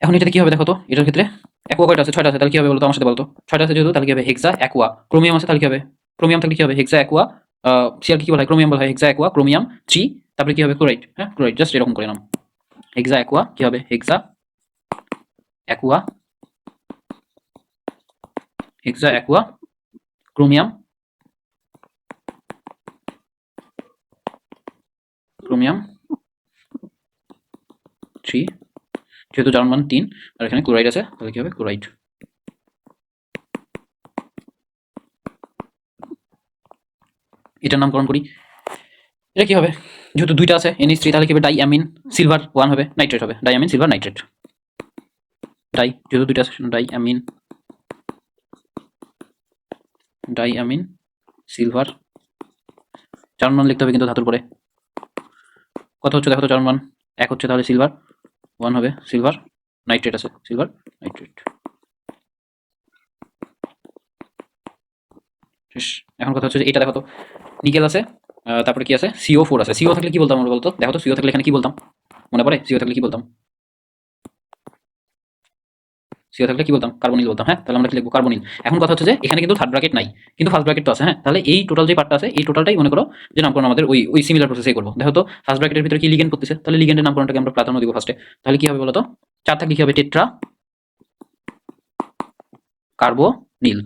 এখন এটাতে কি হবে দেখো তো, এটার ক্ষেত্রে অ্যাকোয়া কয়টা আছে, 6টা আছে, তাহলে কি হবে বলতো আমার সাথে বলতো, 6টা আছে যেহেতু তাহলে কি হবে হেক্সা অ্যাকোয়া, ক্রোমিয়াম আছে তাহলে কি হবে, ক্রোমিয়াম থাকলে কি হবে হেক্সা অ্যাকোয়া, সিআর কি বলা হয় ক্রোমিয়াম বলা হয়, হেক্সা অ্যাকোয়া ক্রোমিয়াম 3। তারপরে কি হবে ক্লোরাইড, হ্যাঁ ক্লোরাইড জাস্ট এরকম করে নাম, হেক্সা অ্যাকোয়া কি হবে হেক্সা অ্যাকোয়া, হেক্সা অ্যাকোয়া ক্রোমিয়াম, ক্রোমিয়াম 3, যেহেতু জার্মান 3 আর এখানে ক্লোরাইড আছে তাহলে কি হবে ক্লোরাইড। এটার নামকরণ করি, এটা কি হবে, যেহেতু 2টা আছে NH3 তাহলে কি হবে ডাই অ্যামিন সিলভার 1 হবে, নাইট্রেট হবে, die amine silver nitrate, die যেহেতু 2টা আছে die amine diamine silver. German মান লিখতে হবে কিন্তু ধাতুর পরে। কত হচ্ছে দেখো তো জার্মান মান? 1 হচ্ছে, তাহলে সিলভার 1 হবে। সিলভার নাইট্রেট আছে, সিলভার নাইট্রেট। শেষ। এখন কথা হচ্ছে যে এটা দেখো তো, নিকেল আছে, তারপরে কি আছে, CO4 আছে। সিও থাকলে কি বলতাম আমরা বলতো? দেখো তো সিও থাকলে এখানে কি বলতাম, মনে পড়ে? সিও থাকলে কি বলতাম? সিও থাকলে কি বলতাম? কার্বনিল বলতাম। হ্যাঁ, তাহলে আমরা কি লিখবো? কার্বনিল। এখন কথা হচ্ছে যে এখানে কিন্তু থার্ড ব্র্যাকেট নাই, কিন্তু ফার্স্ট ব্র্যাকেট তো আছে। হ্যাঁ, তাহলে এই টোটাল যে পার্টটা আছে এই টোটালটাই মনে করো যে নামকরণ আমাদের ওই সিমিলার প্রসেসেই করবো। দেখো তো ফার্স্ট ব্র্যাকেটের ভিতরে কি লিগেন্ড পড়তেছে, তাহলে লিগেন্ডের নামকরণটাকে আমরা প্রাধান্য দিব ফার্স্টে। তাহলে কি হবে বলতো? 4 থাকলে কি হবে? টেট্রা কার্বোনিল।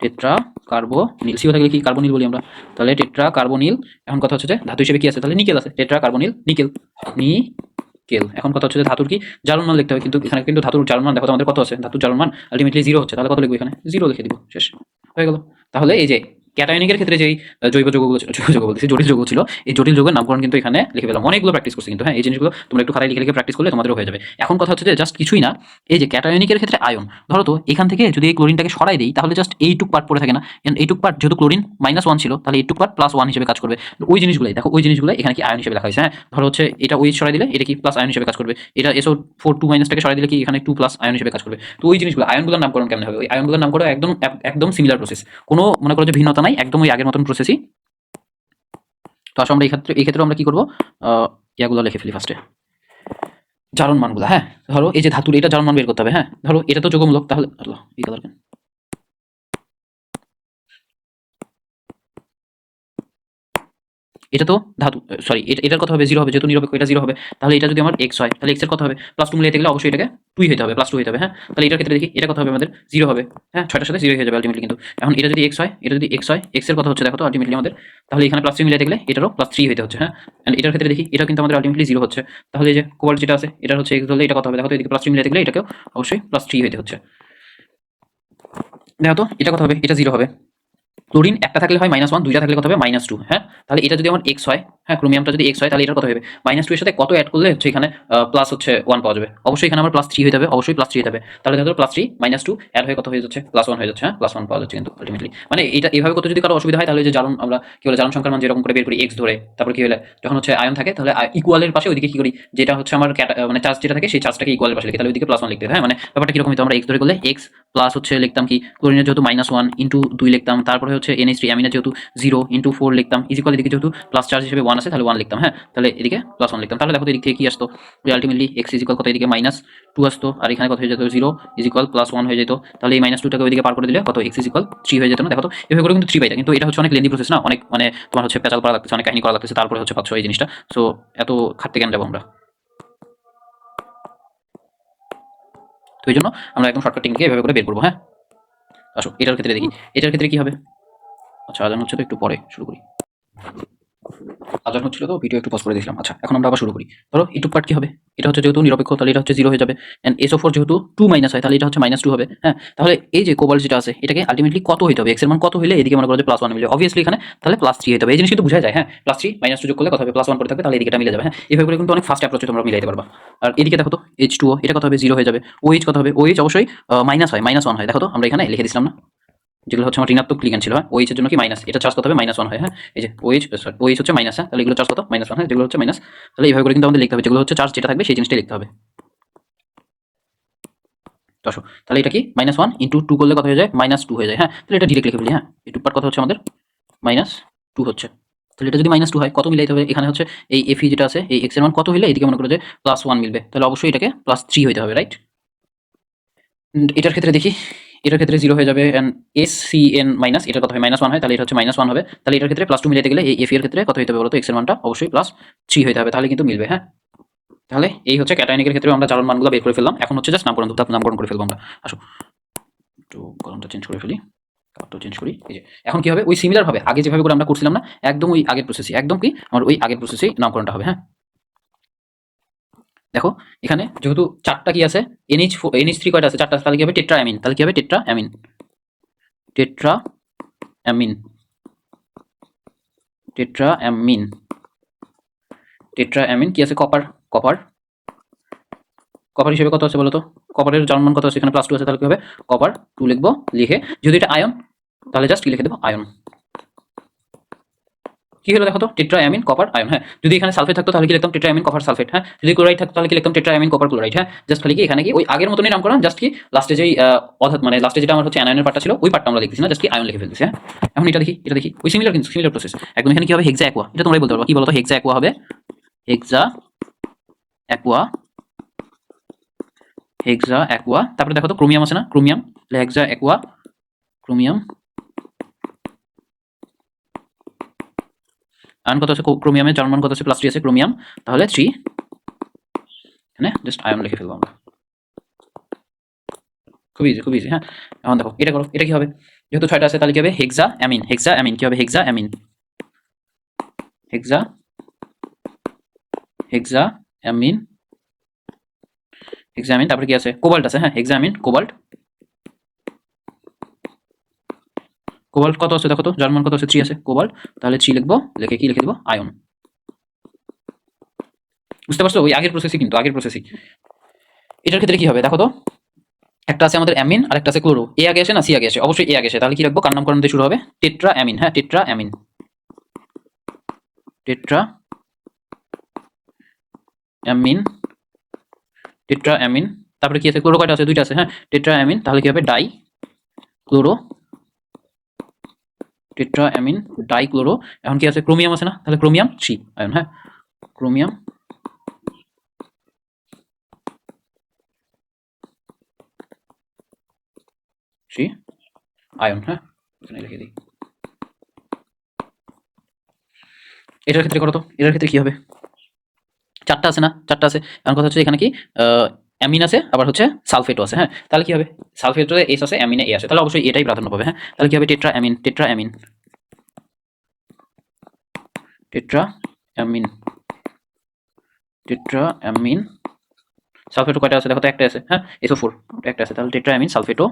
টেট্রা কার্বোনিল। সিও থাকলে কি? কার্বোনিল বলি আমরা। তাহলে টেট্রা কার্বোনিল। এখন কথা হচ্ছে যে ধাতু হিসেবে কি আছে? তাহলে নিকেল আছে। Tetra carbonyl nickel. নিকেল। এখন কথা হচ্ছে যে ধাতুর কি? জারণ মান লিখতে হবে, কিন্তু এখানে কিন্তু ধাতুর জারণ মান দেখো তো আমাদের কত আছে? ধাতুর জারণ মান আলটিমেটলি 0 হচ্ছে। তাহলে কত লিখবো এখানে? 0 লিখে দিব। শেষ হয়ে গেল। তাহলে এই যে ক্যাটায়নিকের ক্ষেত্রে যেই জৈব যৌগগুলো ছিল, জৈব যৌগ বলতেছি, জটিল যৌগ ছিল, এই জটিল যৌগের নামকরণ কিন্তু এখানে লিখে পেলাম। অনেকগুলো প্র্যাকটিস করছি কিন্তু। হ্যাঁ, এই জিনিসগুলো তোমরা একটু খাতায় লিখে লিখে প্র্যাকটিস করলে তোমাদেরও হয়ে যাবে। এখন কথা হচ্ছে যে জাস্ট কিছুই না, এই যে ক্যাটায়নিকের ক্ষেত্রে আয়ন, ধরো তো এখান থেকে যদি এই ক্লোরিনটাকে সরাই দিই তাহলে জাস্ট এইটুক পার্ট পড়ে থাকে না? এইটুক পার্ট যেহেতু ক্লোরিন -1 ছিল, তাহলে এইটুক পার্ট +1 হিসেবে কাজ করবে। ওই জিনিসগুলোই দেখো, ওই জিনিসগুলো এখানে কি আয়ন হিসেবে লেখা হয়েছে। হ্যাঁ, ধরো হচ্ছে এটা OH সরাই দিলে এটা কি প্লাস আয়ন হিসেবে কাজ করবে। এটা SO4 2 টাকে সরাই দিলে কি এখানে 2 প্লাস আয়ন হিসেবে কাজ করবে। তো ওই জিনিসগুলো আয়নগুলোর নামকরণ কেমন হবে? ওই আয়নগুলোর নামকরণ একদম একদম সিমিলার প্রসেস, কোনো মনে করো যে ভিন্নতা নাই, একদম ওই আগের মতন প্রসেসই। তো আসলে আমরা এই ক্ষেত্রে আমরা কি করবো? ইয়াগুলো লিখে ফেলি ফার্স্টে, জারণ মানগুলো। হ্যাঁ, ধরো এই যে ধাতুর এটা জারণ মান বের করতে হবে। হ্যাঁ, ধরো এটা তো যৌগমূলক, তাহলে এই কালার এটা তো ধাতু, সরি এটার কথা হবে 0 হবে, যেহেতু নিরপেক্ষ এটা 0 হবে। তাহলে এটা যদি আমার x হয় তাহলে x এর কত হবে? +2 মিলাইতে গেলে অবশ্যই এটাকে 2 হতে হবে, +2 হতে হবে। হ্যাঁ, তাহলে এটার ক্ষেত্রে দেখি এটা কত হবে আমাদের? 0 হবে। হ্যাঁ, 6টার সাথে 0 হয়ে যাবে আলটিমেটলি কিন্তু। এখন এটা যদি x হয়, এটা যদি x হয়, x এর কত হচ্ছে দেখো তো আলটিমেটলি আমাদের? তাহলে এখানে +3 মিলাইতে গেলে এটারও +3 হতে হচ্ছে। হ্যাঁ, এন্ড এটার ক্ষেত্রে দেখি এটা কিন্তু আমাদের আলটিমেটলি 0 হচ্ছে। তাহলে এই যে কোবাল্ট যেটা আছে এটার হচ্ছে x ধরলে এটা কত হবে দেখো তো? এদিকে +3 মিলাইতে গেলে এটাকেও অবশ্যই +3 হতে হচ্ছে। দেখো তো এটা কত হবে? এটা 0 হবে। ক্লোরিন একটা থাকলে হয় -1, দুইটা থাকলে কত হবে? -2। হ্যাঁ, তাহলে এটা যদি আমার x হয়, হ্যাঁ ক্রোমিয়ামটা যদি x হয় তাহলে এটার কত হবে? -2 এর সাথে কত অ্যাড করলে হচ্ছে এখানে প্লাস হচ্ছে 1 পাওয়া যাবে? অবশ্যই এখানে আমার +3 হতে হবে, অবশ্যই +3 হতে হবে। তাহলে দেখো +3 -2 অ্যাড হয়ে কত হয়ে যাচ্ছে? +1 হয়ে যাচ্ছে। হ্যাঁ, +1 পাওয়া যাচ্ছে কিন্তু আলটিমেটলি। মানে এটা এভাবে করতে যদি কারো অসুবিধা হয় তাহলে যে জারণ আমরা কি বলে জারণ সংখ্যার মান যেরকম করে বের করি x ধরে, তারপর কি হলে যখন হচ্ছে আয়ন থাকে তাহলে ইকুয়ালের পাশে ওইদিকে কি করি, যেটা হচ্ছে আমার মানে চার্জ যেটা থাকে সেই চার্জটাকে ইকুয়ালের পাশে লিখি, তাহলে ওইদিকে +1 লিখতে হয়। হ্যাঁ, মানে ব্যাপারটা কিরকম হতো? আমরা x ধরে করলে x প্লাস হচ্ছে লিখতাম কি ক্লোরিনের যেহেতু -1 ইন্টু 2 লিখতাম, তারপরে হচ্ছে NH3 অ্যামিনের যেহেতু 0 ইন্টু 4 লিখতাম, ইজিক্যাল এদিকে যেহেতু প্লাস চার্জ হিসেবে 1 আছে তাহলে 1 লিখতাম। হ্যাঁ, তাহলে এদিকে +1 লিখতাম। তাহলে দেখো এদিক থেকে কি আসতো? ওই আলটিমেটলি x ইজিক্যাল কত? এদিকে -2 আসতো, আর এখানে কত হয়ে যেত? 0 ইজিক্যাল +1 হয়ে যেত। তাহলে এই -2টাকে ওইদিকে পার করে দিলে কত? x ইজিক্যাল 3 হয়ে যেত না? দেখো তো এভাবে করে কিন্তু 3 পাইতা, কিন্তু এটা হচ্ছে অনেক লেন্দি প্রসেস না, অনেক মানে তোমার হচ্ছে পেঁচাল করা লাগতেছে, অনেক কাহিনী করা লাগতেছে, তারপরে হচ্ছে পাচ্ছ এই জিনিসটা। সো এত খাটতে কেন যাবো আমরা? তো এই জন্য আমরা একদম শর্টকাট টেকনিকে এভাবে করে বের করবো। হ্যাঁ, আসো এটার ক্ষেত্রে দেখি। এটার ক্ষেত্রে কি হবে? আচ্ছা, আজান হচ্ছে তো একটু পরে শুরু করি। আজান হচ্ছিল তো ভিডিও একটু পজ করে দিয়েছিলাম। আচ্ছা, এখন আমরা আবার শুরু করি। ধরো এইটুক পার্ট কি হবে? এটা হচ্ছে যেহেতু নিরপেক্ষ তাহলে এটা হচ্ছে 0 হয়ে যাবে। এন্ড SO4 যেহেতু 2 মাইনাস হয় তাহলে এটা হচ্ছে -2 হবে। হ্যাঁ, তাহলে এই যে কোবাল্ট যেটা আছে এটাকে আলটিমেটলি কত হইতে হবে? x এর মান কত হইলে এদিকে মনে করো যে +1 মিলবে? অবভিয়াসলি এখানে তাহলে +3 হইতে হবে। এই জিনিস কিন্তু বুঝা যায়। হ্যাঁ, +3 -2 যোগ করলে কত হবে? +1 পড়ে থাকবে, তাহলে এদিকেটা মিলে যাবে। হ্যাঁ, এভাবে করে কিন্তু অনেক ফাস্ট অ্যাপ্রোচে তোমরা মিলাইতে পারবা। আর এদিকে দেখো তো H2O এটা কত হবে? 0 হয়ে যাবে। OH কত হবে? OH অবশ্যই মাইনাস হয়, -1 হয়। দেখো তো আমরা এখানে লিখে দিছিলাম না? যেগুলো হচ্ছে আমার ঋণাত্মক লিগ্যান্ড ছিল। হ্যাঁ, OH এর জন্য কি মাইনাস, এটা চার্জ কত হবে? -1 হয়। হ্যাঁ, এই যে OH সরি OH হচ্ছে মাইনাস। হ্যাঁ, তাহলে এগুলো চার্জ কত? -1। হ্যাঁ, যেগুলো হচ্ছে মাইনাস, তাহলে এইভাবে করে কিন্তু আমাদের লিখতে হবে, যেগুলো হচ্ছে চার্জ যেটা থাকবে সেই জিনিসটাই লিখতে হবে। তো আসো তাহলে এটা কি -1 ইন্টু 2 করলে কত হয়ে যায়? -2 হয়ে যায়। হ্যাঁ, তাহলে এটা ডিরেক্ট লিখে ফেলি। হ্যাঁ, এই টুক পার্ট কত হচ্ছে আমাদের? -2 হচ্ছে। তাহলে এটা যদি -2 হয় কত মিলাইতে হবে? এখানে হচ্ছে এই Fe যেটা আছে এই x এর মান কত হইলে এদিকে মনে করো যে +1 মিলবে, তাহলে অবশ্যই এটাকে +3 হইতে হবে, রাইট? এটার ক্ষেত্রে দেখি, এটার ক্ষেত্রে 0 হয়ে যাবে। এন্ড SCN মাইনাস এটার কত হয়? -1 হয়, তাহলে এটা হচ্ছে -1 হবে। তাহলে এটার ক্ষেত্রে +2 মিলাইতে গেলে এই Fe এর ক্ষেত্রে কত হইতে হবে বলতো? x এর মানটা অবশ্যই +3 হইতে হবে, তাহলে কিন্তু মিলবে। হ্যাঁ, তাহলে এই হচ্ছে ক্যাটায়নিকের ক্ষেত্রে আমরা জারণ মানগুলো বের করে ফেললাম। এখন হচ্ছে জাস্ট নামকরণ, ধাপ নামকরণ করে ফেলবো আমরা। আসো একটু কলমটা চেঞ্জ করে ফেলি, কালারটা চেঞ্জ করি। এই যে এখন কি হবে? ওই সিমিলার ভাবে আগে যেভাবে করে আমরা করছিলাম না, একদম ওই আগের প্রসেসই, একদম কি আমার ওই আগের প্রসেসেই নামকরণটা হবে। হ্যাঁ, দেখো এখানে যেহেতু 4টা কি আছে, NH3 কয়টা আছে? 4টা, তাহলে কি হবে? Tetra amine. তাহলে কি হবে? Tetra amine, tetra amine, tetra amine, tetra amine. কি আছে? কপার, কপার, কপার হিসেবে কত আছে বলো তো? কপারের জার্মান কত আছে? এখানে +2 আছে, তাহলে কি হবে? কপার 2 লিখবো। লিখে যদি এটা আয়ন তাহলে জাস্ট কি লিখে দেবো, আয়ন। কি হলো দেখো তো, টেট্রা অ্যামিন কপার আয়ন। হ্যাঁ, যদি এখানে সালফেট থাকতো তাহলে কি লিখতাম, টেট্রা অ্যামিন কপার সালফেট। হ্যাঁ, যদি ক্লোরাইড থাকতো তাহলে কি লিখতাম, টেট্রা অ্যামিন কপার ক্লোরাইড। হ্যাঁ, জাস্ট খালি কি এখানে কি ওই আগের মতনই নামকরণ, জাস্ট কি লাস্টে যেই অর্থাৎ মানে লাস্টে যেটা আমার হচ্ছে অ্যানায়নের পার্টটা ছিল ওই পার্টটা আমরা লিখতেছি না, জাস্ট কি আয়ন লিখে ফেলতেছি। হ্যাঁ, এখন এটা দেখি, এটা দেখি ওই সিমিলার, কিন্তু সিমিলার প্রসেস একদম। এখানে কি হবে, হেক্সা অ্যাকোয়া, এটা তোমরাই বলতে পারবো কি বলতো, হেক্সা অ্যাকোয়া হবে, হেক্সা অ্যাকোয়া, হেক্সা অ্যাকোয়া। তারপরে দেখো তো ক্রোমিয়াম আছে না, ক্রোমিয়াম, তাহলে হেক্সা অ্যাকোয়া ক্রোমিয়াম। আয়ন কত আছে ক্রোমিয়ামের, জার্মান কত আছে, +3 আছে ক্রোমিয়াম, তাহলে 3, এখানে জাস্ট আয়ন লিখে ফেলবো আমরা। খুব ইজি, খুব ইজি। হ্যাঁ, এখন দেখো এটা করো, এটা কি হবে, যেহেতু 6টা আছে তাহলে কি হবে, হেক্সা অ্যামিন, হেক্সা অ্যামিন কি হবে, হেক্সা অ্যামিন, হেক্সা, হেক্সা অ্যামিন, হেক্সা অ্যামিন। তারপরে কি আছে, কোবাল্ট আছে। হ্যাঁ, হেক্সা অ্যামিন কোবাল্ট, কোবাল্ট কত আছে দেখো তো, জার্মান কত আছে, 3 আছে কোবাল্ট, তাহলে 3 লিখবো, লিখে কি লিখে দেবো, আয়ন। বুঝতে পারছো, ওই আগের প্রসেসই, কিন্তু আগের প্রসেসই। এটার ক্ষেত্রে কি হবে দেখো তো, একটা আছে আমাদের অ্যামিন আর একটা আছে ক্লোরো, এ আগে আসে না সি আগে আসে, অবশ্যই এ আগে আসে, তাহলে কি রাখবো, কার নামকরণ দিয়ে শুরু হবে, টেট্রা অ্যামিন। হ্যাঁ, tetra amine, tetra amine, tetra amine. তারপরে কি আছে, ক্লোরো কয়টা আছে, 2টা আছে। হ্যাঁ, টেট্রা অ্যামিন, তাহলে কি হবে, die chloro, tetra amine die chloro. এখন কি আছে, ক্রোমিয়াম আছে না, তাহলে ক্রোমিয়াম 3 আয়ন। হ্যাঁ, ক্রোমিয়াম 3 আয়ন। হ্যাঁ, এখানে লিখে দিই। এটার ক্ষেত্রে করো তো, এটার ক্ষেত্রে কি হবে, 4টা আছে না, 4টা আছে। এখন কথা হচ্ছে এখানে কি অ্যামিন আছে, আবার হচ্ছে সালফেটও আছে। হ্যাঁ, তাহলে কি হবে, সালফেটে এস আছে, অ্যামিনে এ আছে, তাহলে অবশ্যই এটাই প্রাধান্য পাবে। হ্যাঁ, তাহলে কি হবে, tetra amine, tetra amine, tetra amine, tetra amine. সালফেটও কয়টা আছে দেখো তো, একটা আছে। হ্যাঁ, SO4 একটা আছে, তাহলে টেট্রা অ্যামিন সালফেটো,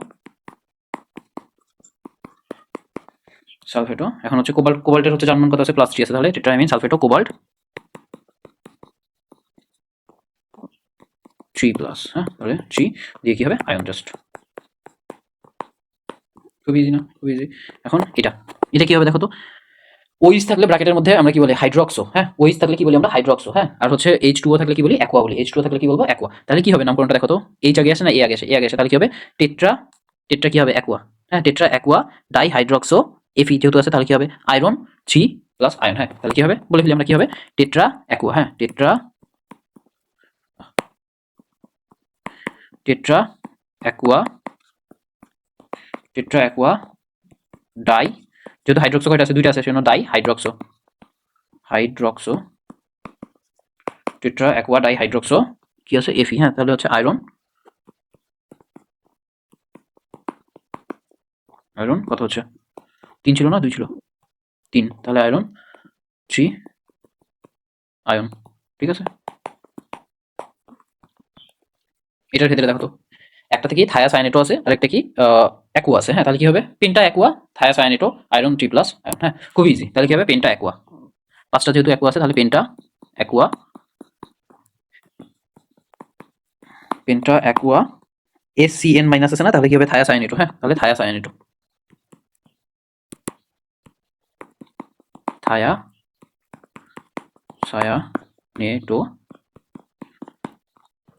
সালফেটো। এখন হচ্ছে কোবাল্ট, কোবাল্টের হচ্ছে জার্মান কত আছে, +3 আছে, তাহলে টেট্রা অ্যামিন সালফেটো কোবাল্ট 3+। হ্যাঁ, তাহলে 3 দিয়ে কি হবে, আয়ন জাস্ট। খুব ইজি না, খুব ইজি। এখন এটা, এটা কি হবে দেখো তো, ওইস থাকলে ব্র্যাকেটের মধ্যে আমরা কি বলি, হাইড্রক্সো। হ্যাঁ, ওইস থাকলে কি বলি আমরা, হাইড্রক্সো। হ্যাঁ, আর হচ্ছে H2O থাকলে কি বলি, অ্যাকোয়া বলি। H2O থাকলে কি বলবো, অ্যাকোয়া। তাহলে কি হবে নামকরণটা দেখো তো, এইচ আগে আসে না এ আগে আসে, এ আগে আসে, তাহলে কি হবে, টেট্রা, টেট্রা কি হবে, অ্যাকোয়া। হ্যাঁ, টেট্রা অ্যাকোয়া ডাই হাইড্রক্সো Fe যেহেতু আছে, তাহলে কি হবে, আয়রন 3 প্লাস আয়ন। হ্যাঁ, তাহলে কি হবে, বলে ফেলি আমরা, কি হবে, টেট্রা অ্যাকোয়া। হ্যাঁ, tetra, tetra aqua, tetra aqua di, যেহেতু হাইড্রক্সো কয়টা আছে, 2টা আছে, সেজন্য di hydroxo, hydroxo, tetra aqua di hydroxo কি আছে, Fe। হ্যাঁ, তাহলে হচ্ছে আয়রন, আয়রন কত হচ্ছে, 3 ছিল না 2 ছিল, 3, তাহলে আয়রন 3 আয়ন। ঠিক আছে, এটার ক্ষেত্রে দেখো তো, একটা থেকে থায়াসায়ানেটো আছে আর একটা কি অ্যাকোয়া আছে। হ্যাঁ, তাহলে কি হবে, পেন্টা অ্যাকোয়া থায়াসায়ানেটো আয়রন 3+ আয়ন। হ্যাঁ, খুব ইজি। তাহলে কি হবে, পেন্টা অ্যাকোয়া, 5টা যেহেতু অ্যাকোয়া আছে, তাহলে penta aqua, penta aqua SCN- আছে না, তাহলে কি হবে, থায়াসায়ানেটো। হ্যাঁ, তাহলে থায়াসায়ানেটো, থায়া সায়ানেটো।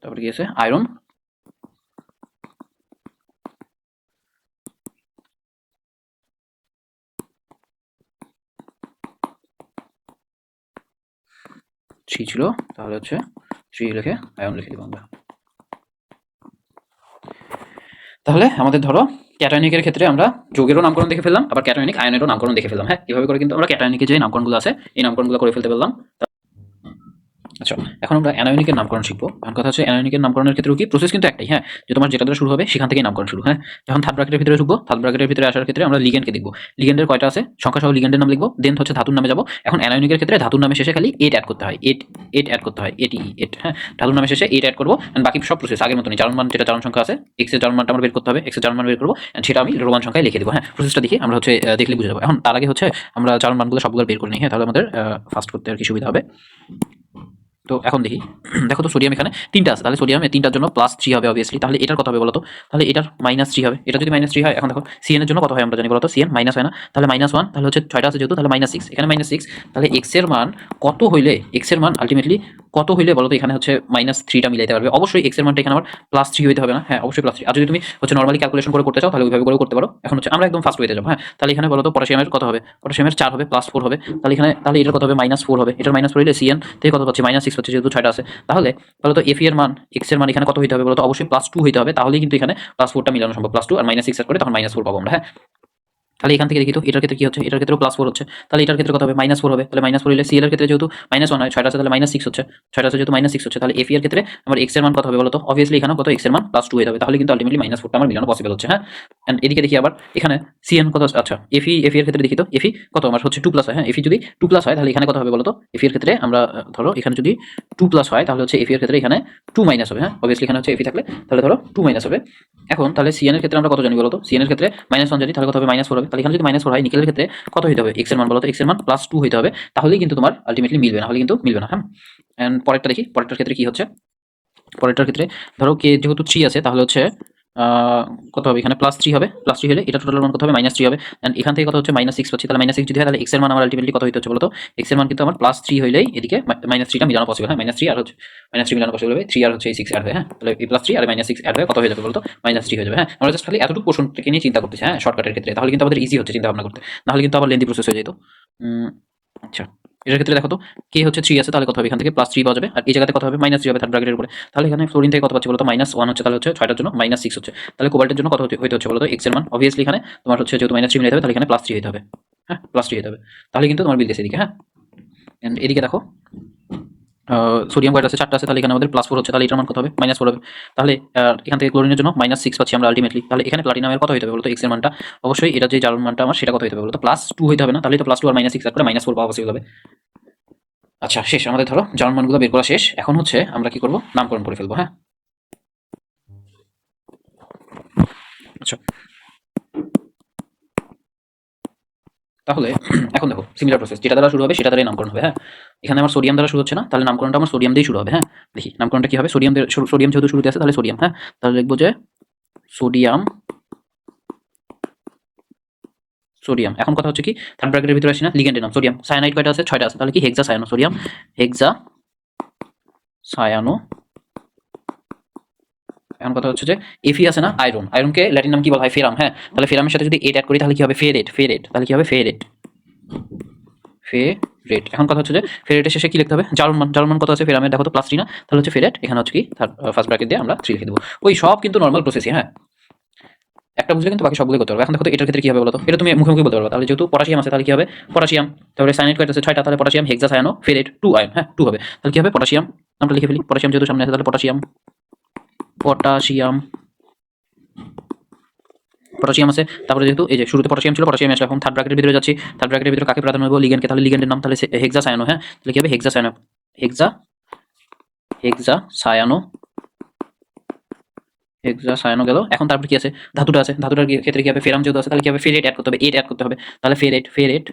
তারপরে কি আছে, আয়রন 3 ছিল, তাহলে হচ্ছে 3 লিখে আয়ন লিখে দিব আমরা। তাহলে আমাদের ধরো ক্যাটায়নিকের ক্ষেত্রে আমরা যৌগেরও নামকরণ দেখে ফেললাম, আবার ক্যাটায়নিক আয়নেরও নামকরণ দেখে ফেললাম। হ্যাঁ, এভাবে করে কিন্তু আমরা ক্যাটায়নিকে যে নামকরণগুলো আছে এই নামকরণগুলো করে ফেলতে পারলাম। আচ্ছা, এখন আমরা অ্যানায়নিকের নামকরণ শিখবো। এখন কথা হচ্ছে অ্যানায়নিকের নামকরণের ক্ষেত্রে কি প্রসেস কিন্তু একটাই। হ্যাঁ, যে তোমার যেটা দ্বারা শুরু হবে সেখান থেকেই নামকরণ শুরু। হ্যাঁ, যখন থার্ড ব্র্যাকেটের ভিতরে ঢুকবো, থার্ড ব্র্যাকেটের ভিতরে আসার ক্ষেত্রে আমরা লিগেন্ডকে দেখবো, লিগেন্ডের কয়টা আছে সংখ্যা সহ লিগেন্ডের নাম লিখবো, দেন হচ্ছে ধাতুর নামে যাবো। এখন অ্যানায়নিকের ক্ষেত্রে ধাতুর নামে শেষে খালি 8 অ্যাড করতে হয়, 8 অ্যাড করতে হয়, 8। হ্যাঁ, ধাতুর নামে শেষে 8 অ্যাড করবো, এন্ড বাকি সব প্রসেস আগের মতনই। জার্মান যেটা জার্মান সংখ্যা আছে, এক্স এর জার্মান মানটা আমার বের করতে হবে, এক্স এর জার্মান মান বের করবো, এন্ড সেটা আমি রোমান সংখ্যায় লিখে দেবো। হ্যাঁ, প্রসেসটা দেখি আমরা হচ্ছে দেখলে বুঝে যাবো। এখন তার আগে হচ্ছে আমরা জার্মান মানগুলো সবগুলো বের করে নিই। হ্যাঁ, তাহলে আমাদের ফার্স্ট করতে আর কি সুবিধা হবে। তো এখন দেখি দেখো তো সোডিয়াম এখানে 3টা আছে, তাহলে সোডিয়ামে 3টার জন্য +3 হবে অবভিয়াসলি। তাহলে এটার কত হবে বলো তো? তাহলে এটার -3 হবে। এটা যদি -3 হয়, এখন দেখো CN এর জন্য কত হয় আমরা জানি বলো তো? CN মাইনাস হয় না? তাহলে -1, তাহলে হচ্ছে 6টা আছে যেহেতু, তাহলে -6, এখানে -6, তাহলে x এর মান কত হইলে, x এর মান আলটিমেটলি কত হইলে বলো তো এখানে হচ্ছে -3টা মিলাইতে পারবে? অবশ্যই x এর মানটা এখানে আবার +3 হইতে হবে না? হ্যাঁ, অবশ্যই +3। আর যদি তুমি হচ্ছে নরমালি ক্যালকুলেশন করে করতে চাও তাহলে ওইভাবে করেও করতে পারো। এখন হচ্ছে আমরা একদম ফার্স্ট ওয়েতে যাবো। হ্যাঁ, তাহলে এখানে বলো তো পটাশিয়ামের কত হবে? পটাশিয়ামের 4 হবে, +4 হবে। তাহলে এখানে তাহলে এটার কত হবে? -4 হবে। এটার -4 হইলে CN থেকে কত পাচ্ছি? -6 পাচ্ছি, যেহেতু 6টা আছে। তাহলে বলো তো Fe এর মান, x এর মান এখানে কত হইতে হবে বলো তো? অবশ্যই +2 হইতে হবে, তাহলেই কিন্তু এখানে +4টা মিলানো সম্ভব। +2 আর -6 এড করে তখন -4 পাবো আমরা। হ্যাঁ, তাহলে এখান থেকে দেখি তো এটার ক্ষেত্রে কি হচ্ছে? এটার ক্ষেত্রেও +4 হচ্ছে। তাহলে এটার ক্ষেত্রে কত হবে? -4 হবে। তাহলে -4 হলে CL এর ক্ষেত্রে যেহেতু -1 হয়, 6টা আছে তাহলে -6 হচ্ছে। 6টা আছে যেহেতু -6 হচ্ছে, তাহলে Fe এর ক্ষেত্রে আমার x এর মান কত হবে বলো তো? অবভিয়াসলি এখানেও কত? x এর মান +2 হয়ে যাবে। তাহলে কিন্তু আলটিমেটলি -4টা আমার মিলানো পসিবল হচ্ছে। হ্যাঁ, এন্ড এদিকে দেখি আবার এখানে CN কত? আচ্ছা, Fe এর ক্ষেত্রে দেখি তো Fe কত আমার হচ্ছে 2+ হয়। হ্যাঁ, Fe যদি 2+ হয় তাহলে এখানে কত হবে বলো তো? Fe এর ক্ষেত্রে আমরা ধরো এখানে যদি 2+ হয় তাহলে হচ্ছে Fe এর ক্ষেত্রে এখানে 2- হবে। হ্যাঁ, অবভিয়াসলি এখানে হচ্ছে Fe থাকলে তাহলে ধরো 2- হবে। এখন তাহলে CN এর ক্ষেত্রে আমরা কত জানি বলো তো? CN এর ক্ষেত্রে -1 জানি, তাহলে কত হবে? -4 হবে। তাহলে এখানে যদি -4 হয়, নিকেলের ক্ষেত্রে কত হইতে হবে? x এর মান বলো তো? x এর মান +2 হইতে হবে। তাহলেই কিন্তু তোমার আলটিমেটলি মিলবে, না হলে কিন্তু মিলবে না। হ্যাঁ, এন্ড পরেরটা দেখি, পরেরটার ক্ষেত্রে কি হচ্ছে? পরেরটার ক্ষেত্রে ধরো কে যেহেতু 3 আছে তাহলে হচ্ছে কত হবে? এখানে +3 হবে। +3 হলে এটা টোটাল মান কত হবে? -3 হবে। এন্ড এখান থেকে কত হচ্ছে? -6 পাচ্ছি। তাহলে -6 যদি হয় তাহলে x এর মান আমার আলটিমেটলি কত হইতে হচ্ছে বলো তো? x এর মান কিন্তু আমার +3 হইলেই এদিকে -3টা মিলানো পসিবল। হ্যাঁ, -3 আর হচ্ছে -3 মিলানো পসিবল হবে। 3 আর হচ্ছে এই 6 এড হয়। হ্যাঁ, তাহলে এই +3 আর -6 এড হয়ে কত হয়ে যাবে বলো তো? -3 হয়ে যাবে। হ্যাঁ, আমরা জাস্ট খালি এতটুকু পোরশন থেকে নিয়ে চিন্তা করতেছি। হ্যাঁ, শর্টকাটের ক্ষেত্রে তাহলে কিন্তু আমাদের ইজি হচ্ছে চিন্তা ভাবনা করতে। না হলে কিন্তু আবার লেন্দি প্রসেস হয়ে যেত। আচ্ছা, এটার ক্ষেত্রে দেখো তো কে হচ্ছে 3 আছে, তাহলে কত হবে? এখান থেকে +3 পাওয়া যাবে। আর এই জায়গাতে কত হবে? -3 হবে থার্ড ব্র্যাকেটের উপরে। তাহলে এখানে ফ্লোরিন থেকে কত পাচ্ছি বলো তো? -1 হচ্ছে, তাহলে হচ্ছে 6টার জন্য -6 হচ্ছে। তাহলে কোবাল্টের জন্য কত হইতে হচ্ছে বলো তো? x এর মান অবভিয়াসলি এখানে তোমার হচ্ছে যেহেতু -3 মিলাইতে হবে তাহলে এখানে +3 হইতে হবে। হ্যাঁ, +3 হইতে হবে। তাহলে কিন্তু তোমার মিলতেছে এদিকে। হ্যাঁ, এন্ড এদিকে দেখো সোডিয়াম কয়টা আছে? 4টা আছে, তাহলে এখানে আমাদের +4 হচ্ছে, তাহলে এটার মান কত হবে? -4 হবে। তাহলে এখান থেকে ক্লোরিনের জন্য -6 পাচ্ছি আমরা আলটিমেটলি। তাহলে এখানে প্লাটিনামের কত হইতে হবে বলো তো? x এর মানটা অবশ্যই এটা যে জার্মান মানটা আমার সেটা কত হইতে হবে বলো তো? +2 হইতে হবে না? তাহলে তো +2 আর -6 এড করে -4 পাওয়া পসিবল হবে। আচ্ছা, শেষ আমাদের ধরো জার্মান মানগুলো বের করা শেষ। এখন হচ্ছে আমরা কি করব? নামকরণ করে ফেলবো। হ্যাঁ, আচ্ছা, তাহলে এখন দেখো সিমিলার প্রসেস, যেটা দ্বারা শুরু হবে সেটা দ্বারাই নামকরণ হবে। হ্যাঁ, এখানে আমার সোডিয়াম দ্বারা শুরু হচ্ছে না, তাহলে নামকরণটা আমার সোডিয়াম দিয়েই শুরু হবে। হ্যাঁ, দেখি নামকরণটা কি হবে? সোডিয়াম সোডিয়াম যেহেতু শুরুতে আছে তাহলে সোডিয়াম। হ্যাঁ, তাহলে লিখবো যে সোডিয়াম। সোডিয়াম এখন কথা হচ্ছে কি, থার্ড ব্র্যাকেটের ভিতরে আসি না, লিগ্যান্ডের নাম সোডিয়াম। সায়ানাইড কয়টা আছে? 6টা আছে, তাহলে কি হেক্সা সায়ানো সোডিয়াম, হেক্সা সায়ানো। এখন কথা হচ্ছে যে এফি আছে না, আয়রন, আয়রনকে ল্যাটিন নাম কি বলা হয়? ফেরাম। হ্যাঁ, তাহলে ফেরামের সাথে যদি এড অ্যাড করি তাহলে কি হবে? ফেরেট। ফেরেট, তাহলে কি হবে? ফেরেট। ফেরেট। এখন কথা হচ্ছে যে ফেরেটের শেষে কি লিখতে হবে? জার্মান মান। জার্মান মান কত আছে ফেরামের? দেখো তো +3 না? তাহলে হচ্ছে ফেরেট, এখানে হচ্ছে কি ফার্স্ট ব্র্যাকেট দিয়ে আমরা 3 লিখে দেবো। ওই সব কিন্তু নর্মাল প্রসেসই। হ্যাঁ, একটা বুঝলে কিন্তু বাকি সবগুলো করতে পারবে। এখন দেখো তো এটার ক্ষেত্রে কি হবে বলো তো? এটা তুমি মুখে মুখে বলতে পারবে। তাহলে যেহেতু পটাশিয়াম আছে তাহলে কি হবে? পটাশিয়াম। তারপরে সায়ানাইড কয়টা আছে? 6টা, তাহলে পটাশিয়াম হেক্সা সায়ানো ফেরেট 2 আয়ন। হ্যাঁ, 2 হবে। তাহলে কি হবে? পটাশিয়াম। নামটা লিখে ফেলি। পটাশিয়াম যেহেতু সামনে আছে তাহলে পটাশিয়াম। পটাশিয়াম। পটাশিয়াম আছে, তারপরে যেহেতু এই যে শুরুতে পটাশিয়াম ছিল, পটাশিয়াম আসলে এখন থার্ড ব্র্যাকেটের ভিতরে যাচ্ছি। থার্ড ব্র্যাকেটের ভিতরে কাকে প্রাধান্য দেবো? লিগ্যান্ডকে। তাহলে লিগ্যান্ডের নাম তাহলে হেক্সা সায়ানো। হ্যাঁ, তাহলে কি হবে? হেক্সা সায়ানো। হেক্সা হেক্সা সায়ানো। হেক্সা সায়ানো গেল। এখন তারপর কি আছে? ধাতুটা আছে। ধাতুটার ক্ষেত্রে কি হবে? ফেরাম যেহেতু আছে তাহলে কি হবে? ফেরেট অ্যাড করতে হবে, এড অ্যাড করতে হবে। তাহলে ফেরেট। ফেরেট।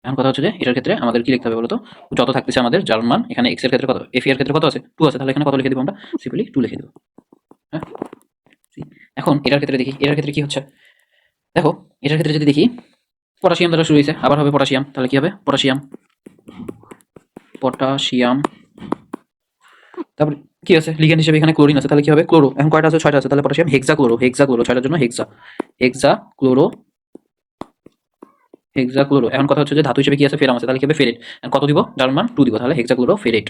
এখন কথা হচ্ছে যে এটার ক্ষেত্রে আমাদের কি লিখতে হবে বলতো? যত থাকতেছে আমাদের জার্মান, এখানে এক্স এর ক্ষেত্রে কত, এফ এর ক্ষেত্রে কত আছে? 2 আছে, তাহলে এখানে কত লিখে দিব আমরা? সিম্পলি 2 লিখে দেব। হ্যাঁ, এখন এটার ক্ষেত্রে দেখি, এটার ক্ষেত্রে কি হচ্ছে? দেখো এটার ক্ষেত্রে যদি দেখি, পটাশিয়াম দ্বারা শুরু হয়েছে, আবার হবে পটাশিয়াম, তাহলে কি হবে? পটাশিয়াম। পটাশিয়াম। তারপর কি আছে? লিগ্যান্ড হিসেবে এখানে ক্লোরিন আছে, তাহলে কি হবে? ক্লোরো। এখন কয়টা আছে? 6টা আছে, তাহলে পটাশিয়াম হেক্সা ক্লোরো। হেক্সা ক্লোরো, 6টার জন্য হেক্সা। হেক্সা ক্লোরো। হেক্সা ক্লোরো। এখন কথা হচ্ছে যে ধাতু হিসেবে কি আছে? ফেরাম আছে, তাহলে কি হবে? ফেরেট। কত দিব? জার্মান 2 দিব, তাহলে হেক্সা ক্লোরো ফেরেট।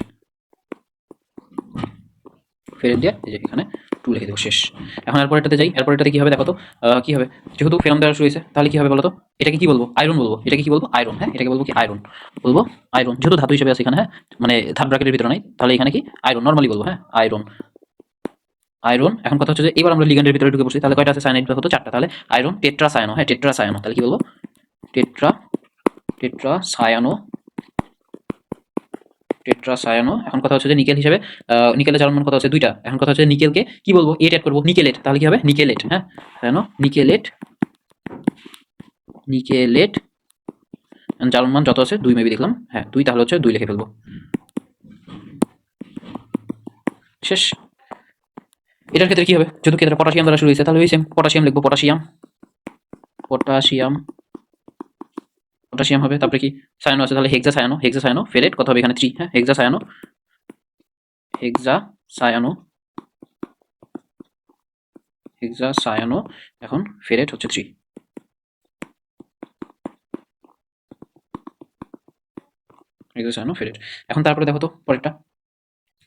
ফেরত দিয়ে এই যে এখানে 2 লিখে দেবো। শেষ। এখন এরপরেরটাতে যাই। এরপরেরটাতে কি হবে দেখো তো? কি হবে? যেহেতু ফেরাম দ্বারা শুরু হয়েছে তাহলে কি হবে বলো তো? এটাকে কি বলবো? আয়রন বলবো। এটাকে কি বলবো? আয়রন। হ্যাঁ, এটাকে বলবো কি? আয়রন বলবো। আয়রন যেহেতু ধাতু হিসেবে আছে এখানে। হ্যাঁ, মানে থার্ড ব্র্যাকেটের ভিতরে নাই, তাহলে এখানে কি? আয়রন নরমালি বলবো। হ্যাঁ, আয়রন। আয়রন। এখন কথা হচ্ছে যে এবার আমরা লিগ্যান্ডের ভিতরে ঢুকে পড়ছি, তাহলে কয়টা আছে? সায়ানাইড দেখো তো 4টা, তাহলে আয়রন টেট্রা সায়ানো। হ্যাঁ, টেট্রা সায়ানো, তাহলে কি বলবো? Tetra. Tetra cyano. Tetra cyano. এখন কথা হচ্ছে যে নিকেল হিসেবে নিকেলের জার্মান কত আছে? 2টা। এখন কথা হচ্ছে নিকেলকে কি বলবো? এট অ্যাড করবো, নিকেলেট, তাহলে কি হবে? নিকেলেট। হ্যাঁ, সায়ানো নিকেলেট। নিকেলেট। জার্মান মান যত আছে 2 মেবি দেখলাম, হ্যাঁ 2, তাহলে হচ্ছে 2 লিখে ফেলবো, শেষ। এটার ক্ষেত্রে কি হবে, যেহেতু ক্ষেত্রে পটাশিয়াম দ্বারা শুরু হয়েছে তাহলে ওই সেম পটাশিয়াম লিখবো, পটাশিয়াম পটাশিয়াম পটাশিয়াম হবে। তারপরে কি সায়ানো আছে, তাহলে হেক্সা সায়ানো, হেক্সা সায়ানো ফেরেট কত হবে এখানে 3, হ্যাঁ হেক্সা সায়ানো, হেক্সা সায়ানো, হেক্সা সায়ানো, এখন ফেরেট হচ্ছে 3, হেক্সা সায়ানো ফেরেট। এখন তারপরে দেখো তো পরেরটা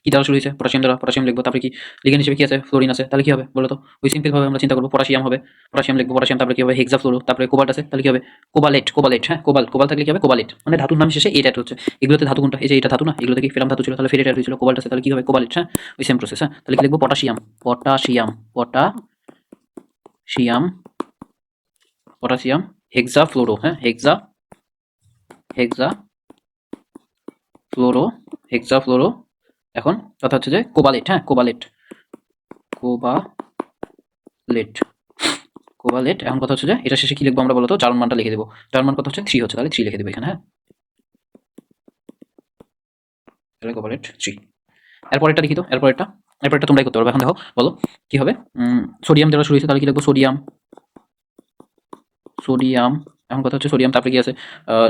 কি দ্বারা শুরু হয়েছে, পটাশিয়াম দ্বারা, পটাশিয়াম লিখবো। তারপরে কি লিগেন্ড হিসেবে কি আছে, ফ্লোরিন আছে, তাহলে কি হবে বলো তো, ওই সিম্পল ভাবে আমরা চিন্তা করবো, পটাশিয়াম হবে, পটাশিয়াম লিখবো, পটাশিয়াম, তারপরে কি হবে হেক্সা ফ্লোরো, তারপরে কোবাল্ট আছে, তাহলে কি হবে কোবালেট, কোবালেট, হ্যাঁ কোবাল, কোবাল থাকলে কি হবে কোবালেট, মানে ধাতুর নাম শেষে এটা হচ্ছে। এগুলোতে ধাতু কোনটা, এই যে এটা ধাতু না, এগুলোতে কি ফেরাম ধাতু ছিল, তাহলে ফেরেট অ্যাড হয়েছিল, কোবাল্ট আছে, তাহলে কি হবে কোবালেট, হ্যাঁ ওই সেম প্রসেস, হ্যাঁ তাহলে কি লিখবো পটাশিয়াম, পটাশিয়াম, পটাশিয়াম, পটাশিয়াম, হেক্সা ফ্লোরো, হ্যাঁ হেক্সা, হেক্সা ফ্লোরো, হেক্সা ফ্লোরো, এখন কথা হচ্ছে যে কোবালেট, হ্যাঁ কোবালেট, কোবালেট, কোবালেট। এখন কথা হচ্ছে যে এটা শেষে কি লিখবো আমরা বলতো, জার্মান মানটা লিখে দেবো, জার্মান কত হচ্ছে 3 হচ্ছে, তাহলে 3 লিখে দেবো এখানে, হ্যাঁ তাহলে কোবালেট 3। এরপরেরটা দেখি তো, এরপরেরটা তোমরাই করতে পারবে। এখন দেখো বলো কি হবে, সোডিয়াম দ্বারা শুরু হয়েছে, তাহলে কি লিখবো সোডিয়াম, সোডিয়াম, এখন কথা হচ্ছে সোডিয়াম, তারপরে কি আছে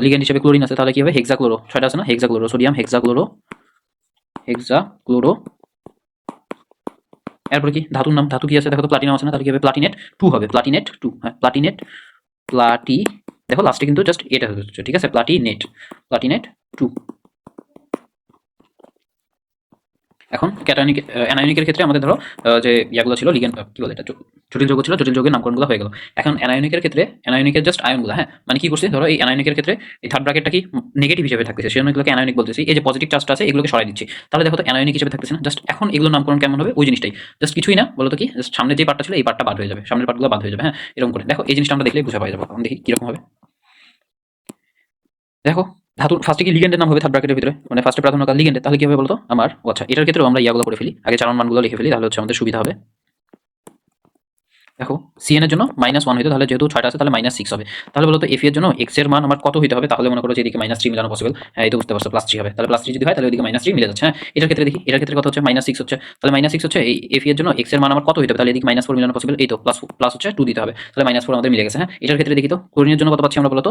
লিগেন্ড হিসেবে ক্লোরিন আছে, তাহলে কি হবে হেক্সাক্লোরো, 6টা আছে না, হেক্সাক্লোরো, সোডিয়াম হেক্সাক্লোরো, হেক্সাক্লোরো। এরপরে কি ধাতুর নাম, ধাতু কি আছে দেখো তো, প্লাটিনাম আছে না, তাহলে কি হবে প্লাটিনেট 2 হবে, প্লাটিনেট 2, হ্যাঁ প্লাটিনেট, প্লাটি, দেখো লাস্টে কিন্তু জাস্ট এটা হচ্ছে, ঠিক আছে প্লাটিনেট, প্লাটিনেট 2। এখন ক্যাটায়নিক অ্যানায়নিকের ক্ষেত্রে আমাদের ধরো যে ইয়াগুলো ছিল লিগেন্ড, কি বলে এটা, জটিল যৌগ ছিল, জটিল যৌগের নামকরণগুলো হয়ে গেল। এখন অ্যানায়নিকের ক্ষেত্রে অ্যানায়নিকের জাস্ট আয়নগুলো, হ্যাঁ মানে কি করছি ধরো এই অ্যানায়নিকের ক্ষেত্রে এই থার্ড ব্র্যাকেটটা কি নেগেটিভ হিসেবে থাকতেছে, সেজন্য এগুলোকে অ্যানায়নিক বলতেছি, এই যে পজিটিভ চার্জটা আছে এগুলোকে সরাই দিচ্ছি, তাহলে দেখো তো অ্যানায়নিক হিসেবে থাকতেছে না। জাস্ট এখন এগুলোর নামকরণ কেমন হবে ওই জিনিসটাই, জাস্ট কিছুই না বলতো কি, জাস্ট সামনে যে পার্টটা ছিল এই পার্টটা বাদ হয়ে যাবে, সামনের পার্টগুলো বাদ হয়ে যাবে, হ্যাঁ এরকম করে দেখো এই জিনিসটা আমরা দেখলেই বুঝা পাওয়া যাবে। এখন দেখি কিরকম হবে, দেখো ধাতুর ফার্স্টে কি লিগেন্ডের নাম হবে থার্ড ব্র্যাকেটের ভিতরে, মানে ফার্স্টে প্রাধান্যকাল লিগেন্ডের, তাহলে কি হবে বলতো আমার, আচ্ছা এটার ক্ষেত্রেও আমরা ইয়াগুলো করে ফেলি, আগে চারণ মানগুলো লিখে ফেলি, তাহলে হচ্ছে আমাদের সুবিধা হবে। দেখো সিএন এর জন্য -1 হইতো, তাহলে যেহেতু 6টা আছে তাহলে -6 হবে, তাহলে বলতো এফ এর জন্য এক্স এর মান আমার কত হইতে হবে, তাহলে মনে করো যে এদিকে -3 মিলানো পসিবল, হ্যাঁ এই তো বুঝতে পারছো +3 হবে, তাহলে +3 যদি হয় তাহলে ওইদিকে -3 মিলে যাচ্ছে, হ্যাঁ এটার ক্ষেত্রে দেখি, এটার ক্ষেত্রে কত হচ্ছে -6 হচ্ছে, তাহলে -6 হচ্ছে এই এফ এর জন্য এক্স এর মান আমার কত হইতে হবে, তাহলে এদিকে -4 মিলানো পসিবল, এই তো প্লাস প্লাস হচ্ছে 2 দিতে হবে, তাহলে -4 আমাদের মিলে গেছে, হ্যাঁ এটার ক্ষেত্রে দেখি তো ক্লোরিনের জন্য কত পাচ্ছি আমরা বলতো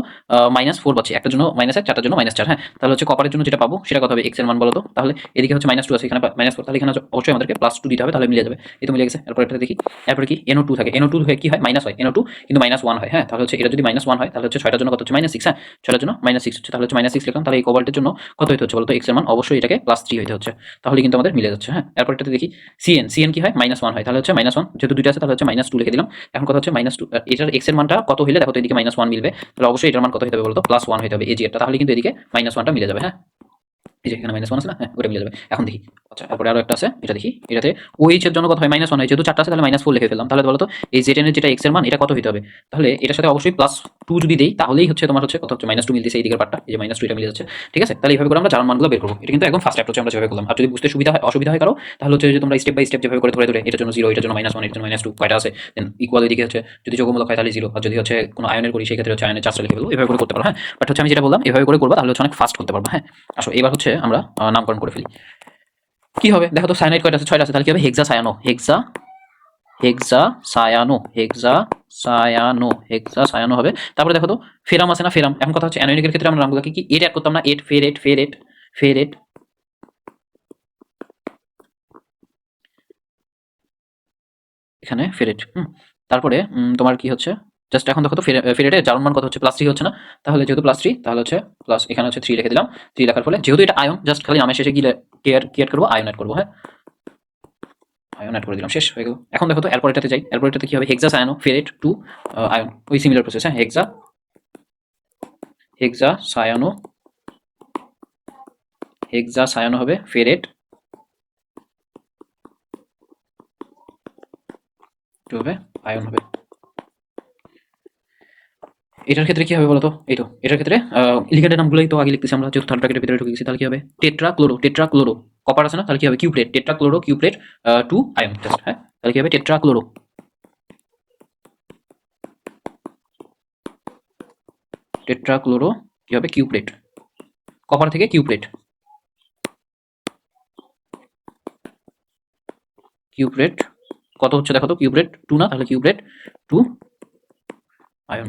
-4 পাচ্ছি, একটার জন্য -1, চারটার জন্য -4, হ্যাঁ তাহলে হচ্ছে কপারের জন্য যেটা পাবো সেটা কত হবে এক্স এর মান বলতো, তাহলে এদিকে হচ্ছে -2 আছে, এখানে -4, তাহলে এখানে অবশ্যই আমাদেরকে +2 দিতে হবে, তাহলে মিলে যাবে, এই তো মিলে গেছে। এরপর এটা দেখি, এরপর কি NO2 থাকে, NO2 হয়ে কি হয় মাইনাস হয়, NO2 কিন্তু -1 হয়, হ্যাঁ তাহলে হচ্ছে এটা যদি -1 হয় তাহলে হচ্ছে 6টার জন্য কত হচ্ছে -6, হ্যাঁ 6টার জন্য -6 হচ্ছে, তাহলে হচ্ছে -6 লিখলাম, তাহলে এই কোবাল্টের জন্য কত হইতে হচ্ছে বলতো এক্স এর মান অবশ্যই এটাকে +3 হইতে হচ্ছে, তাহলে কিন্তু আমাদের মিলে যাচ্ছে, হ্যাঁ এরপর এটাতে দেখি সিএন, সিএন কি হয় -1 হয়, তাহলে হচ্ছে -1 যেহেতু দুইটা আছে তাহলে হচ্ছে -2 লিখে দিলাম। এখন কথা হচ্ছে -2 এটার এক্স এর মানটা কত হইলে দেখো তো এদিকে -1 মিলবে, তাহলে অবশ্যই এটার মান কত হইতে হবে বলতো +1 হইতে হবে এজি এরটা, তাহলে কিন্তু এদিকে -1টা মিলে যাবে, হ্যাঁ এই যে এখানে -1 আছে না, হ্যাঁ ওটা মিলে যাবে। এখন দেখি আচ্ছা তারপরে আরো একটা আছে, এটা দেখি, এটাতে OH এর জন্য কত হয় -1 হয়, যেহেতু 4টা আছে তাহলে -4 লিখে ফেললাম, তাহলে বলো তো এই Zn এর যেটা x এর মান এটা কত হইতে হবে, তাহলে এটার সাথে অবশ্যই +2 যদি দেই তাহলেই হচ্ছে তোমার হচ্ছে কত হচ্ছে -2 মিলতেছে এই দিকের পার্টটা, এই যে -2 এটা মিলে যাচ্ছে, ঠিক আছে তাহলে এইভাবে করে আমরা জার্মান মানগুলো বের করব, এটা কিন্তু একদম ফার্স্ট অ্যাপ্রোচে আমরা যেভাবে করলাম। আর যদি বুঝতে সুবিধা হয় অসুবিধা হয় কারো তাহলে হচ্ছে যে তোমরা স্টেপ বাই স্টেপ যেভাবে করে ধরে ধরে এটার জন্য 0, এটার জন্য -1, এটার জন্য -2 কয়টা আছে দেন ইকুয়াল এদিকে হচ্ছে যদি যোগমূলক হয় তাহলে 0, আর যদি হচ্ছে কোনো আয়নের করি সেই ক্ষেত্রে হচ্ছে আয়নের চার্জটা লিখে ফেলবো, এভাবে করে করতে পারো, হ্যাঁ বাট হচ্ছে আমি যেটা বললাম এভাবে করে করবা তাহলে হচ্ছে অনেক ফাস্ট করতে পারবা, হ্যাঁ আসো এবার হচ্ছে আমরা নামকরণ করে ফেলি। কি হবে দেখো তো সায়ানাইড কয়টা আছে, 6টা আছে, তাহলে কি হবে হেক্সা সায়ানো, হেক্সা, হেক্সা সায়ানো, হেক্সা সায়ানো, হেক্সা সায়ানো হবে। তারপরে দেখো তো ফেরাম আছে না, ফেরাম, এখন কথা হচ্ছে অ্যানোনিকের ক্ষেত্রে আমরা নামগুলোকে কি এট অ্যাড করতাম না, এট, ফেরেট, ফেরেট, ফেরেট, এখানে ফেরেট, তারপরে তোমার কি হচ্ছে জাস্ট এখন দেখো তো ফেরেটের জার্মান মান কত হচ্ছে +3 হচ্ছে না, তাহলে যেহেতু +3 তাহলে হচ্ছে প্লাস এখানে হচ্ছে 3 লিখে দিলাম, 3 লেখার ফলে যেহেতু এটা আয়ন জাস্ট খালি নামের শেষে কি কি করবো আয়ন অ্যাড করবো, হ্যাঁ আয়ন অ্যাড করে দিলাম, শেষ হয়ে গেল। এখন দেখো তো এরপর এটাতে যাই, এরপর এটাতে কি হবে হেক্সা সায়ানো ফেরেট 2 আয়ন, ওই সিমিলার প্রসেস, হ্যাঁ হেক্সা, হেক্সা সায়ানো, হেক্সা সায়ানো হবে ফেরেট 2 হবে আয়ন হবে। এটার ক্ষেত্রে কি হবে বলতো, এই তো এটার ক্ষেত্রে লিগ্যান্ডের নামগুলোই তো আগে লিখতেছি আমরা, যেহেতু থার্ড ব্র্যাকেটের ভিতরে ঢুকে গেছি, তাহলে কি হবে টেট্রাক্লোরো, টেট্রাক্লোরো, কপার আছে না, তাহলে কি হবে কিউপ্রেট, টেট্রাক্লোরো কিউপ্রেট 2 আয়ন জাস্ট, হ্যাঁ তাহলে কি হবে টেট্রাক্লোরো, টেট্রাক্লোরো কি হবে কিউপ্রেট, কপার থেকে কিউপ্রেট, কিউপ্রেট কত হচ্ছে দেখো তো, কিউপ্রেট 2 না, তাহলে কিউপ্রেট 2 আয়ন,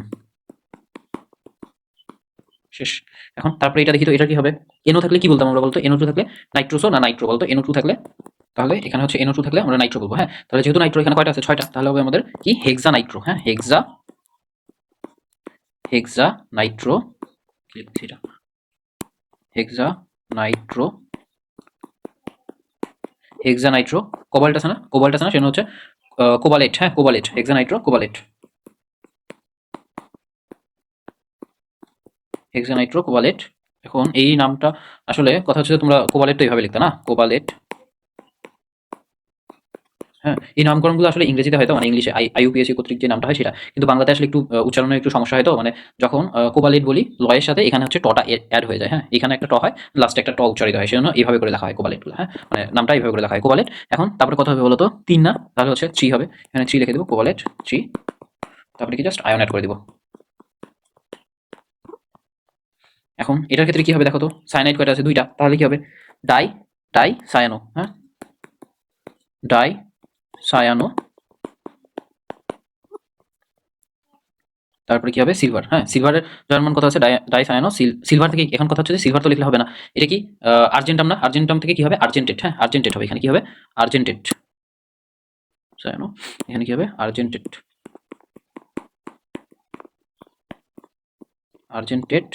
শেষ। এখন তারপরে এটা দেখি তো, এটা কি হবে, NO থাকলে কি বলতাম আমরা বলতো, NO2 থাকলে নাইট্রোসো না নাইট্রো বলতো, NO2 থাকলে, তাহলে এখানে হচ্ছে NO2 থাকলে আমরা নাইট্রো বলবো। হ্যাঁ, তাহলে যেহেতু নাইট্রো এখানে কয়টা আছে, 6টা, তাহলে হবে আমাদের কি হেক্সা নাইট্রো। হ্যাঁ, হেক্সা হেক্সা নাইট্রো, এটা হেক্সা নাইট্রো, হেক্সা নাইট্রো, কোবাল্ট আছে না, কোবাল্ট আছে না, সেটা হচ্ছে কোবালেট। হ্যাঁ, কোবালেট, হেক্সা নাইট্রো কোবালেট, হেক্সা নাইট্রো কোবালেট। এখন এই নামটা আসলে কথা হচ্ছে যে তোমরা কোবালেট তো এইভাবে লিখতে না, কোবালেট। হ্যাঁ, এই নামকরণগুলো আসলে ইংরেজিতে হয়তো মানে ইংলিশে IUPAC কর্তৃক যে নামটা হয় সেটা, কিন্তু বাংলাতে আসলে একটু উচ্চারণের একটু সমস্যা হয় তো, মানে যখন কোবালেট বলি লয়ের সাথে এখানে হচ্ছে টটা অ্যাড হয়ে যায়। হ্যাঁ, এখানে একটা ট হয়, লাস্টে একটা ট উচ্চারিত হয়, সেজন্য এইভাবে করে লেখা হয় কোবালেটগুলো। হ্যাঁ, মানে নামটা এইভাবে করে লেখা হয় কোবালেট। এখন তারপরে কথা হবে বলো তো, 3 না, তাহলে হচ্ছে 3 হবে, এখানে 3 লিখে দেবো, কোবালেট 3, তারপরে কি জাস্ট আয়ন অ্যাড করে দিব। এখন এটার ক্ষেত্রে কি হবে দেখো তো, সায়ানাইড কয়টা আছে, 2টা, তাহলে কি হবে ডাই ডাই সায়ানো। হ্যাঁ, ডাই সায়ানো, তারপরে কি হবে সিলভার। হ্যাঁ, সিলভারের জার্মান কথা আছে ডাই সায়ানো, সিলভার থেকে এখন কথা হচ্ছে যে সিলভার তো লিখলে হবে না, এটা কি আর্জেন্টাম না, আর্জেন্টাম থেকে কি হবে আর্জেন্টেট। হ্যাঁ, আর্জেন্টেট হবে, এখানে কি হবে আর্জেন্টেট সায়ানো, এখানে কি হবে আর্জেন্টেট, আর্জেন্টেট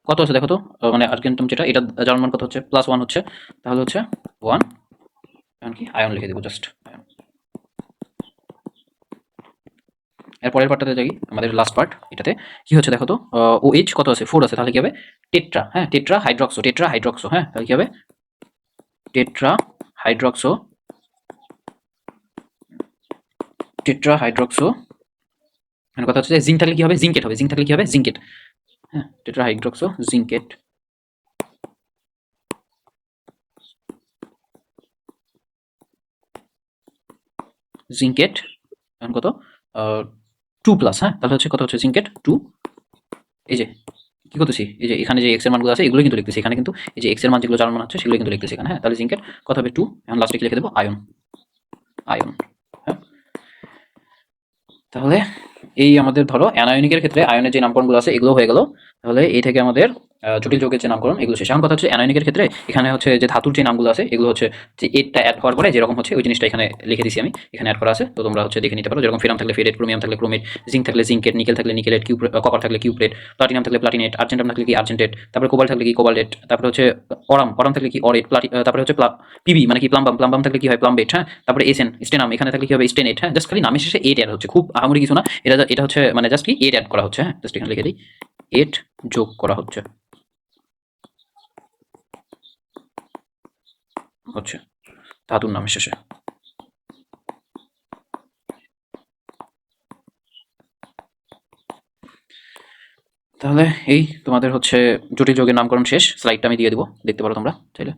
কত আছে দেখো তো, মানে আর্জেন্টাম যেটা, এটা জার্মান কত হচ্ছে +1 হচ্ছে, তাহলে হচ্ছে 1, এখন কি আয়ন লিখে দেবো জাস্ট আয়ন। এর পরের পার্টটাতে যাই, আমাদের লাস্ট পার্ট, এটাতে কি হচ্ছে দেখো তো, OH কত আছে 4 আছে, তাহলে কি হবে টেট্রা। হ্যাঁ, টেট্রা হাইড্রক্সো, টেট্রা হাইড্রক্সো। হ্যাঁ, তাহলে কি হবে টেট্রা হাইড্রক্সো, টেট্রা হাইড্রক্সো। মানে কথা হচ্ছে যে জিঙ্ক থাকলে কি হবে জিঙ্কেট হবে, জিঙ্ক থাকলে কি হবে জিঙ্কেট। হ্যাঁ, টেট্রা হাইড্রক্সো জিঙ্কেট, জিঙ্কেট। এখন কত 2+। হ্যাঁ, তাহলে হচ্ছে কত হচ্ছে জিঙ্কেট 2। এই যে কি করতেছি, এই যে এখানে যে এক্স এর মানগুলো আছে এগুলো কিন্তু লিখতেছি এখানে, কিন্তু এই যে এক্স এর মান যেগুলো যার মান হচ্ছে সেগুলো কিন্তু লিখতেছি এখানে। হ্যাঁ, তাহলে জিঙ্কেট কত হবে 2, এখন লাস্টে কি লিখে দেবো আয়ন, আয়ন। হ্যাঁ, তাহলে এই আমাদের ধরো অ্যানায়নিকের ক্ষেত্রে আয়নের যে নামকরণগুলো আছে এগুলো হয়ে গেল। তাহলে এই থেকে আমাদের জটিল যৌগের যে নামকরণ এগুলো শেষ। এখন কথা হচ্ছে অ্যানায়নিকের ক্ষেত্রে এখানে হচ্ছে যে ধাতুর যে নামগুলো আছে এগুলো হচ্ছে যে এটটা অ্যাড হওয়ার পরে যেরকম হচ্ছে ওই জিনিসটা এখানে লিখে দিছি আমি, এখানে অ্যাড করা আছে, তো তোমরা হচ্ছে দেখে নিতে পারো। যেরকম ফেরাম থাকলে ফেরেট, ক্রোমিয়াম থাকলে ক্রোমেট, জিঙ্ক থাকলে জিঙ্কেট, নিকেল থাকলে নিকেলেট, কপার থাকলে কিউপ্রেট, প্লাটিনাম থাকলে প্লাটিনেট, আর্জেন্টাম থাকলে কি আর্জেন্টেট, তারপরে কোবাল্ট থাকলে কি কোবাল্টেট, তারপরে হচ্ছে অরাম থাকলে কি অরেট, তারপরে হচ্ছে পিবি মানে কি প্লাম্বাম থাকলে কি হয় প্লাম্বেট। হ্যাঁ, তারপরে স্টেনাম এখানে থাকলে কি হবে স্টেনেট। হ্যাঁ, জাস্ট খালি নামের শেষে এট অ্যাড হচ্ছে, খুব আহামরি কিছু না, এটা হচ্ছে মানে জাস্ট কি এট অ্যাড করা হচ্ছে। হ্যাঁ, জাস্ট এখানে লিখে দিই এট যোগ করা হচ্ছে হচ্ছে ধাতুর নামের শেষে। তাহলে এই তোমাদের হচ্ছে জটিল যৌগের নামকরণ শেষ, স্লাইডটা আমি দিয়ে দিব, দেখতে পারো তোমরা চাইলে।